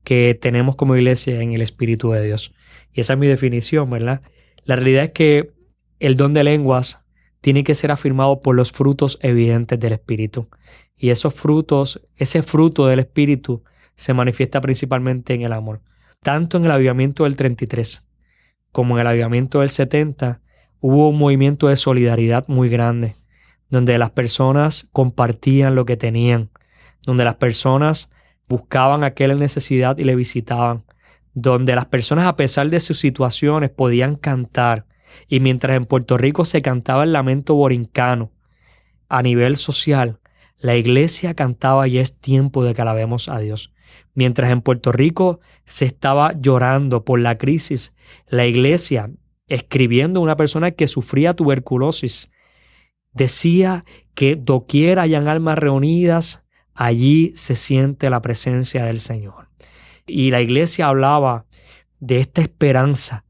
que tenemos como iglesia en el Espíritu de Dios. Y esa es mi definición, ¿verdad? La realidad es que el don de lenguas tiene que ser afirmado por los frutos evidentes del Espíritu. Y esos frutos, ese fruto del Espíritu se manifiesta principalmente en el amor. Tanto en el avivamiento del 33 como en el avivamiento del 70 hubo un movimiento de solidaridad muy grande, donde las personas compartían lo que tenían, donde las personas buscaban a aquel en necesidad y le visitaban, donde las personas, a pesar de sus situaciones, podían cantar. Y mientras en Puerto Rico se cantaba el lamento borincano a nivel social, la iglesia cantaba "Ya es tiempo de que alabemos a Dios". Mientras en Puerto Rico se estaba llorando por la crisis, la iglesia, escribiendo a una persona que sufría tuberculosis, decía que doquier hayan almas reunidas, allí se siente la presencia del Señor. Y la iglesia hablaba de esta esperanza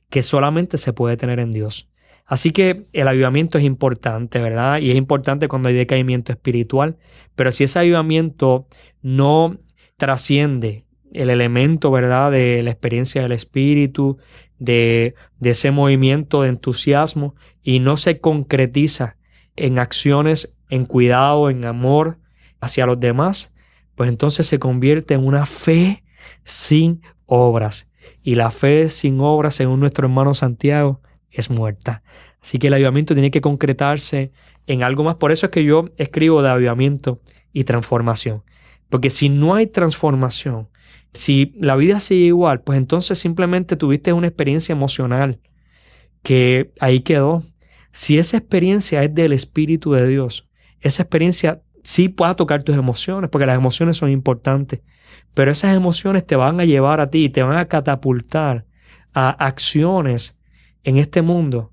que solamente se puede tener en Dios. Así que el avivamiento es importante, ¿verdad? Y es importante cuando hay decaimiento espiritual, pero si ese avivamiento no trasciende el elemento, ¿verdad?, de la experiencia del Espíritu, de ese movimiento de entusiasmo, y no se concretiza en acciones, en cuidado, en amor hacia los demás, pues entonces se convierte en una fe sin obras. Y la fe sin obras, según nuestro hermano Santiago, es muerta. Así que el avivamiento tiene que concretarse en algo más. Por eso es que yo escribo de avivamiento y transformación. Porque si no hay transformación, si la vida sigue igual, pues entonces simplemente tuviste una experiencia emocional que ahí quedó. Si esa experiencia es del Espíritu de Dios, esa experiencia sí puede tocar tus emociones, porque las emociones son importantes, pero esas emociones te van a llevar a ti, te van a catapultar a acciones en este mundo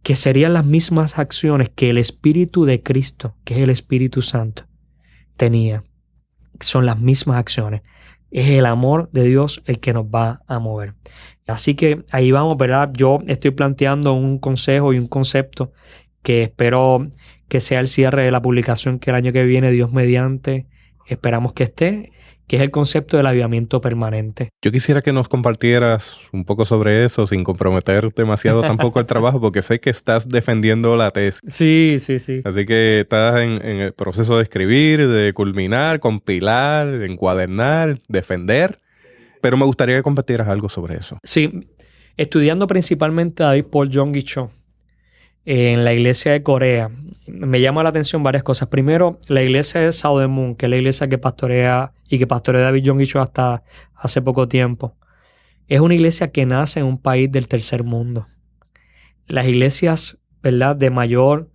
que serían las mismas acciones que el Espíritu de Cristo, que es el Espíritu Santo, tenía. Son las mismas acciones. Es el amor de Dios el que nos va a mover. Así que ahí vamos, ¿verdad? Yo estoy planteando un consejo y un concepto que espero que sea el cierre de la publicación, que el año que viene, Dios mediante, esperamos que esté, que es el concepto del avivamiento permanente. Yo quisiera que nos compartieras un poco sobre eso sin comprometer demasiado tampoco el trabajo, porque sé que estás defendiendo la tesis. Sí, sí, sí. Así que estás en el proceso de escribir, de culminar, compilar, encuadernar, defender. Pero me gustaría que compartieras algo sobre eso. Sí, estudiando principalmente a David Paul Yonggi Cho en la iglesia de Corea, me llama la atención varias cosas. Primero, la iglesia de Sao de Moon, que es la iglesia que pastorea David Yonggi Cho hasta hace poco tiempo. Es una iglesia que nace en un país del tercer mundo. Las iglesias, ¿verdad?, de mayor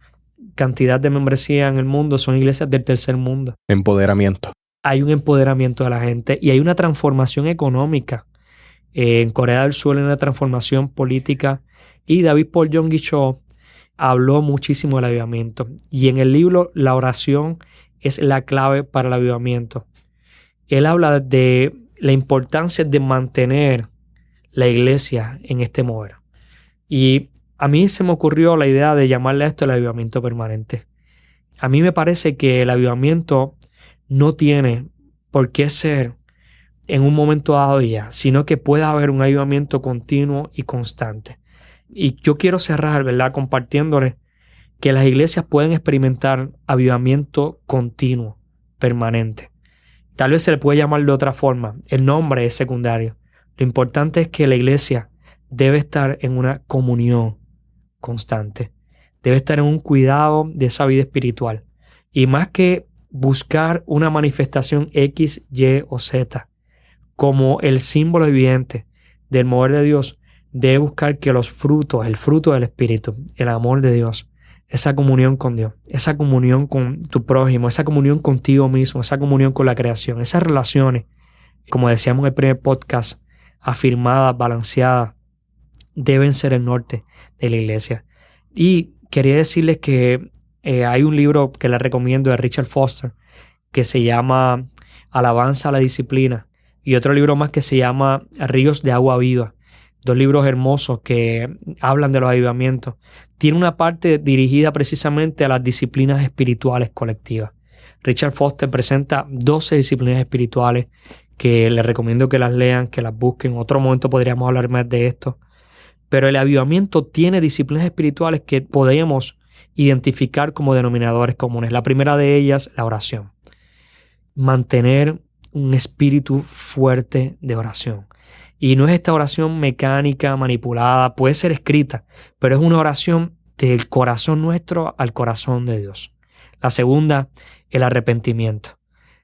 cantidad de membresía en el mundo son iglesias del tercer mundo. Empoderamiento. Hay un empoderamiento de la gente y hay una transformación económica. En Corea del Sur hay una transformación política y David Paul Yonggi Cho habló muchísimo del avivamiento. Y en el libro La oración es la clave para el avivamiento. Él habla de la importancia de mantener la iglesia en este mover. Y a mí se me ocurrió la idea de llamarle a esto el avivamiento permanente. A mí me parece que el avivamiento no tiene por qué ser en un momento dado ya, sino que pueda haber un avivamiento continuo y constante. Y yo quiero cerrar, ¿verdad?, compartiéndoles que las iglesias pueden experimentar avivamiento continuo, permanente. Tal vez se le puede llamar de otra forma. El nombre es secundario. Lo importante es que la iglesia debe estar en una comunión constante. Debe estar en un cuidado de esa vida espiritual. Y más que buscar una manifestación X, Y o Z como el símbolo evidente del mover de Dios, debe buscar que los frutos, el fruto del Espíritu, el amor de Dios, esa comunión con Dios, esa comunión con tu prójimo, esa comunión contigo mismo, esa comunión con la creación, esas relaciones, como decíamos en el primer podcast, afirmadas, balanceadas, deben ser el norte de la iglesia. Y quería decirles que hay un libro que les recomiendo de Richard Foster que se llama Alabanza a la Disciplina, y otro libro más que se llama Ríos de Agua Viva. Dos libros hermosos que hablan de los avivamientos. Tiene una parte dirigida precisamente a las disciplinas espirituales colectivas. Richard Foster presenta 12 disciplinas espirituales que les recomiendo que las lean, que las busquen. En otro momento podríamos hablar más de esto. Pero el avivamiento tiene disciplinas espirituales que podemos identificar como denominadores comunes. La primera de ellas, la oración. Mantener un espíritu fuerte de oración. Y no es esta oración mecánica, manipulada, puede ser escrita, pero es una oración del corazón nuestro al corazón de Dios. La segunda, el arrepentimiento.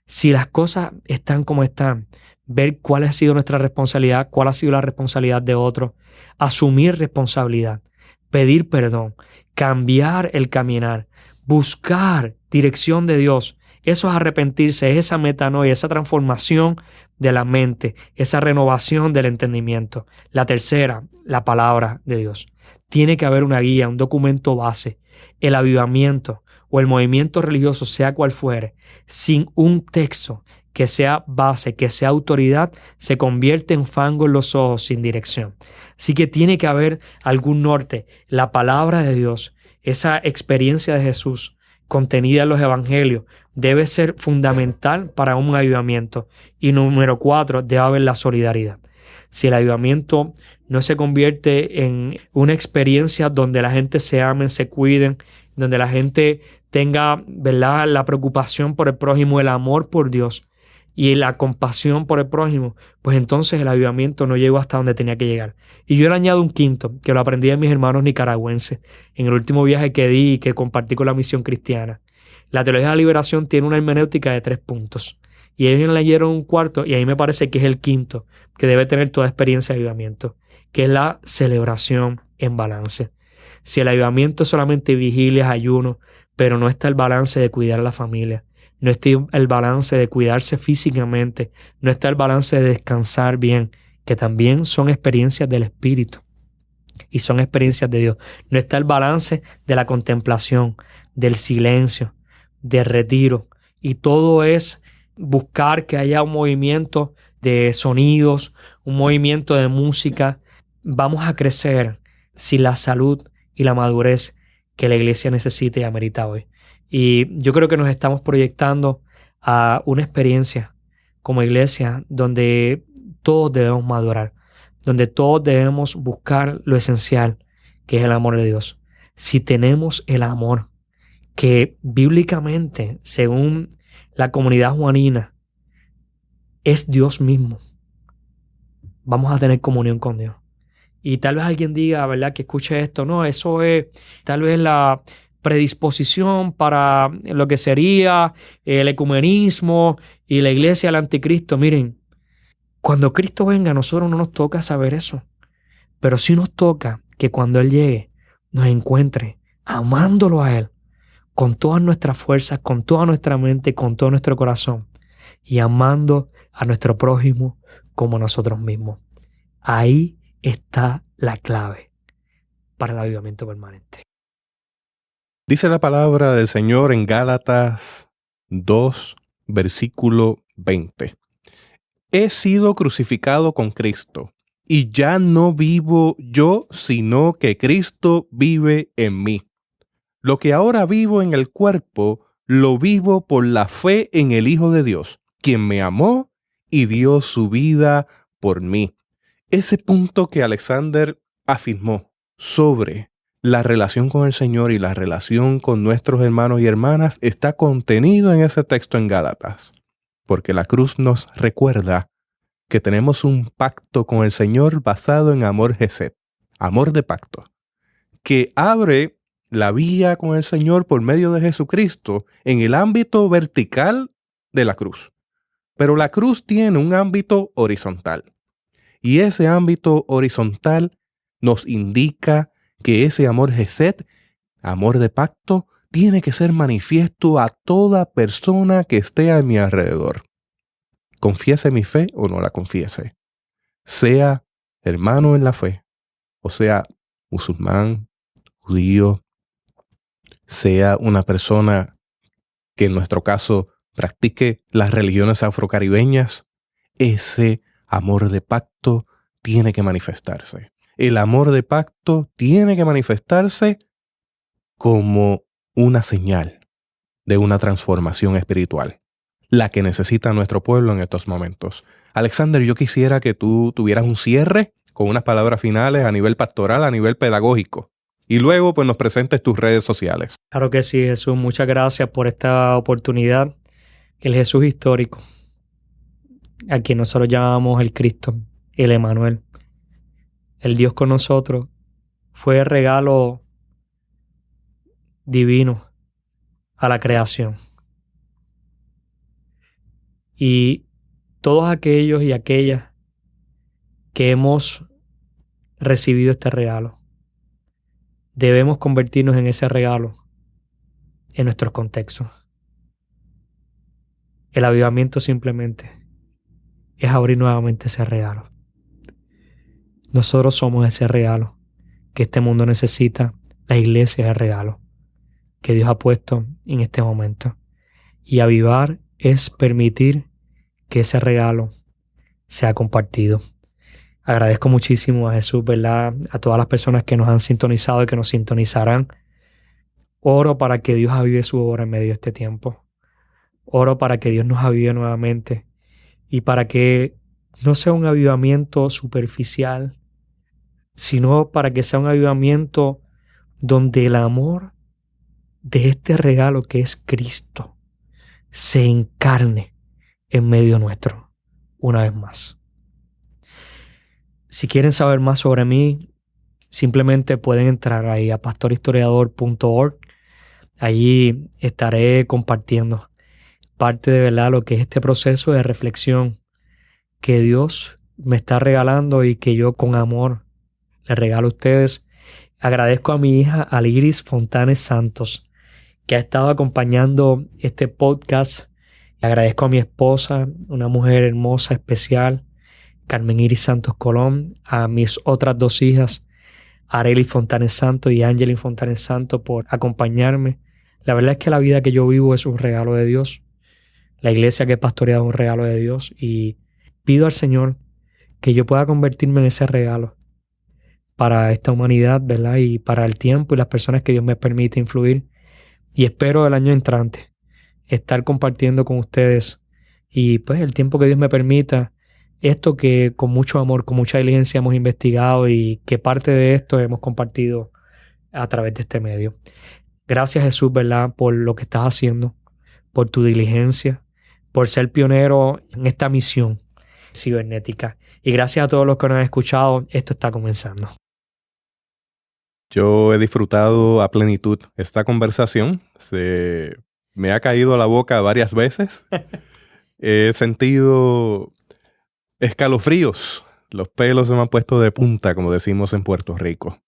Si las cosas están como están, ver cuál ha sido nuestra responsabilidad, cuál ha sido la responsabilidad de otros, asumir responsabilidad, pedir perdón, cambiar el caminar, buscar dirección de Dios. Eso es arrepentirse, es esa metanoia, esa transformación de la mente, esa renovación del entendimiento. La tercera, la palabra de Dios. Tiene que haber una guía, un documento base. El avivamiento o el movimiento religioso, sea cual fuere, sin un texto que sea base, que sea autoridad, se convierte en fango en los ojos sin dirección. Así que tiene que haber algún norte. La palabra de Dios, esa experiencia de Jesús contenida en los evangelios, debe ser fundamental para un avivamiento. Y número 4, debe haber la solidaridad. Si el avivamiento no se convierte en una experiencia donde la gente se amen, se cuiden, donde la gente tenga, ¿verdad?, la preocupación por el prójimo, el amor por Dios y la compasión por el prójimo, pues entonces el avivamiento no llegó hasta donde tenía que llegar. Y yo le añado un quinto, que lo aprendí de mis hermanos nicaragüenses en el último viaje que di y que compartí con la Misión Cristiana. La teología de la liberación tiene una hermenéutica de 3 puntos. Y ellos leyeron un cuarto, y a mí me parece que es el quinto, que debe tener toda experiencia de avivamiento, que es la celebración en balance. Si el avivamiento es solamente vigilias, ayuno, pero no está el balance de cuidar a la familia, no está el balance de cuidarse físicamente, no está el balance de descansar bien, que también son experiencias del Espíritu y son experiencias de Dios. No está el balance de la contemplación, del silencio, del retiro, y todo es buscar que haya un movimiento de sonidos, un movimiento de música. Vamos a crecer sin la salud y la madurez que la iglesia necesita y amerita hoy. Y yo creo que nos estamos proyectando a una experiencia como iglesia donde todos debemos madurar, donde todos debemos buscar lo esencial, que es el amor de Dios. Si tenemos el amor que bíblicamente, según la comunidad juanina, es Dios mismo, vamos a tener comunión con Dios. Y tal vez alguien diga, ¿verdad?, que escuche esto. No, eso es tal vez la predisposición para lo que sería el ecumenismo y la iglesia del anticristo. Miren, cuando Cristo venga, a nosotros no nos toca saber eso. Pero sí nos toca que cuando Él llegue, nos encuentre amándolo a Él con todas nuestras fuerzas, con toda nuestra mente, con todo nuestro corazón, y amando a nuestro prójimo como a nosotros mismos. Ahí está la clave para el avivamiento permanente. Dice la palabra del Señor en Gálatas 2, versículo 20. He sido crucificado con Cristo, y ya no vivo yo, sino que Cristo vive en mí. Lo que ahora vivo en el cuerpo, lo vivo por la fe en el Hijo de Dios, quien me amó y dio su vida por mí. Ese punto que Alexander afirmó sobre la relación con el Señor y la relación con nuestros hermanos y hermanas está contenido en ese texto en Gálatas, porque la cruz nos recuerda que tenemos un pacto con el Señor basado en amor Gesed, amor de pacto, que abre la vía con el Señor por medio de Jesucristo en el ámbito vertical de la cruz. Pero la cruz tiene un ámbito horizontal, y ese ámbito horizontal nos indica que ese amor Gesed, amor de pacto, tiene que ser manifiesto a toda persona que esté a mi alrededor. Confiese mi fe o no la confiese. Sea hermano en la fe, o sea musulmán, judío, sea una persona que en nuestro caso practique las religiones afrocaribeñas, ese amor de pacto tiene que manifestarse. El amor de pacto tiene que manifestarse como una señal de una transformación espiritual, la que necesita nuestro pueblo en estos momentos. Alexander, yo quisiera que tú tuvieras un cierre con unas palabras finales a nivel pastoral, a nivel pedagógico. Y luego pues nos presentes tus redes sociales. Claro que sí, Jesús. Muchas gracias por esta oportunidad. El Jesús histórico, a quien nosotros llamamos el Cristo, el Emmanuel, el Dios con nosotros, fue el regalo divino a la creación. Y todos aquellos y aquellas que hemos recibido este regalo, debemos convertirnos en ese regalo en nuestros contextos. El avivamiento simplemente es abrir nuevamente ese regalo. Nosotros somos ese regalo que este mundo necesita. La iglesia es el regalo que Dios ha puesto en este momento. Y avivar es permitir que ese regalo sea compartido. Agradezco muchísimo a Jesús, ¿verdad? A todas las personas que nos han sintonizado y que nos sintonizarán. Oro para que Dios avive su obra en medio de este tiempo. Oro para que Dios nos avive nuevamente y para que no sea un avivamiento superficial, sino para que sea un avivamiento donde el amor de este regalo que es Cristo se encarne en medio nuestro una vez más. Si quieren saber más sobre mí, simplemente pueden entrar ahí a pastorhistoriador.org. Allí estaré compartiendo parte de verdad lo que es este proceso de reflexión que Dios me está regalando y que yo con amor les regalo a ustedes. Agradezco a mi hija Aliris Fontanes Santos, que ha estado acompañando este podcast. Agradezco a mi esposa, una mujer hermosa, especial, Carmen Iris Santos Colón, a mis otras dos hijas, Arely Fontanes Santos y Angelin Fontanes Santos, por acompañarme. La verdad es que la vida que yo vivo es un regalo de Dios. La iglesia que he pastoreado es un regalo de Dios y pido al Señor que yo pueda convertirme en ese regalo para esta humanidad, ¿verdad? Y para el tiempo y las personas que Dios me permite influir. Y espero el año entrante estar compartiendo con ustedes y pues el tiempo que Dios me permita esto que con mucho amor, con mucha diligencia hemos investigado y que parte de esto hemos compartido a través de este medio. Gracias, Jesús, ¿verdad? Por lo que estás haciendo, por tu diligencia, por ser pionero en esta misión cibernética. Y gracias a todos los que nos han escuchado. Esto está comenzando. Yo he disfrutado a plenitud esta conversación. Me ha caído a la boca varias veces. He sentido escalofríos. Los pelos se me han puesto de punta, como decimos en Puerto Rico.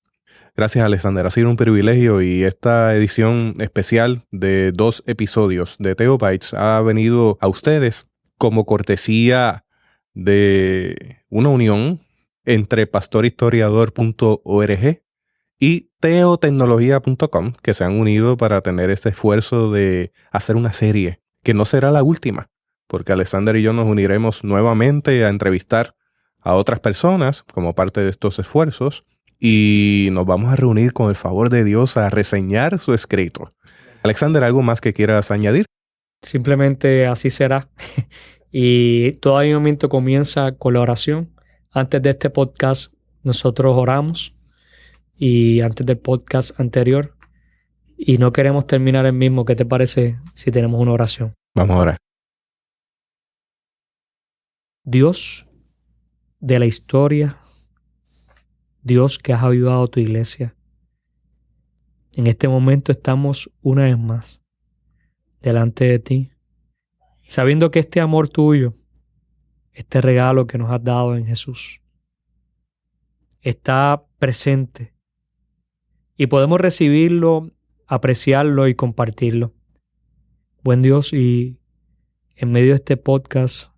Gracias, Alexander. Ha sido un privilegio y esta edición especial de 2 episodios de Theobites ha venido a ustedes como cortesía de una unión entre pastorhistoriador.org y teotecnología.com, que se han unido para tener este esfuerzo de hacer una serie que no será la última, porque Alexander y yo nos uniremos nuevamente a entrevistar a otras personas como parte de estos esfuerzos y nos vamos a reunir con el favor de Dios a reseñar su escrito. Alexander, ¿algo más que quieras añadir? Simplemente así será. Y todo avivamiento comienza con la oración. Antes de este podcast nosotros oramos, y antes del podcast anterior, y no queremos terminar el mismo. ¿Qué te parece si tenemos una oración? Vamos a orar. Dios de la historia, Dios que has avivado tu iglesia, en este momento estamos una vez más delante de ti, sabiendo que este amor tuyo, este regalo que nos has dado en Jesús, está presente y podemos recibirlo, apreciarlo y compartirlo. Buen Dios, y en medio de este podcast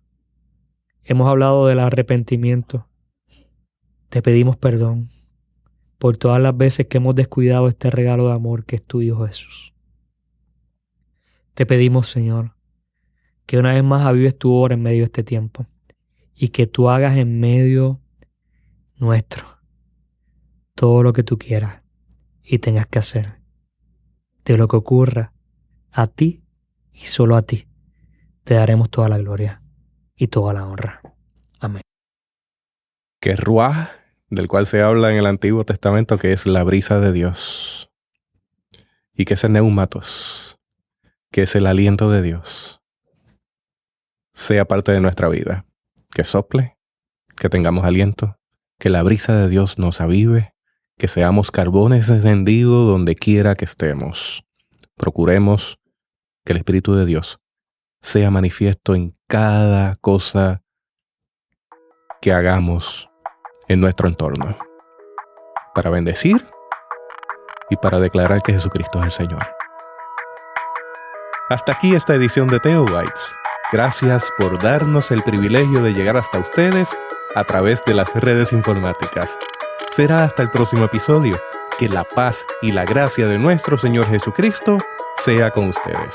hemos hablado del arrepentimiento. Te pedimos perdón por todas las veces que hemos descuidado este regalo de amor que es tu Hijo Jesús. Te pedimos, Señor, que una vez más avives tu obra en medio de este tiempo y que tú hagas en medio nuestro todo lo que tú quieras y tengas que hacer. De lo que ocurra a ti y solo a ti te daremos toda la gloria y toda la honra. Amén. Que Ruaj, del cual se habla en el Antiguo Testamento, que es la brisa de Dios, y que ese neumatos, que es el aliento de Dios, sea parte de nuestra vida. Que sople, que tengamos aliento, que la brisa de Dios nos avive, que seamos carbones encendidos donde quiera que estemos. Procuremos que el Espíritu de Dios sea manifiesto en cada cosa que hagamos en nuestro entorno, para bendecir y para declarar que Jesucristo es el Señor. Hasta aquí esta edición de Theobites. Gracias por darnos el privilegio de llegar hasta ustedes a través de las redes informáticas. Será hasta el próximo episodio. Que la paz y la gracia de nuestro Señor Jesucristo sea con ustedes.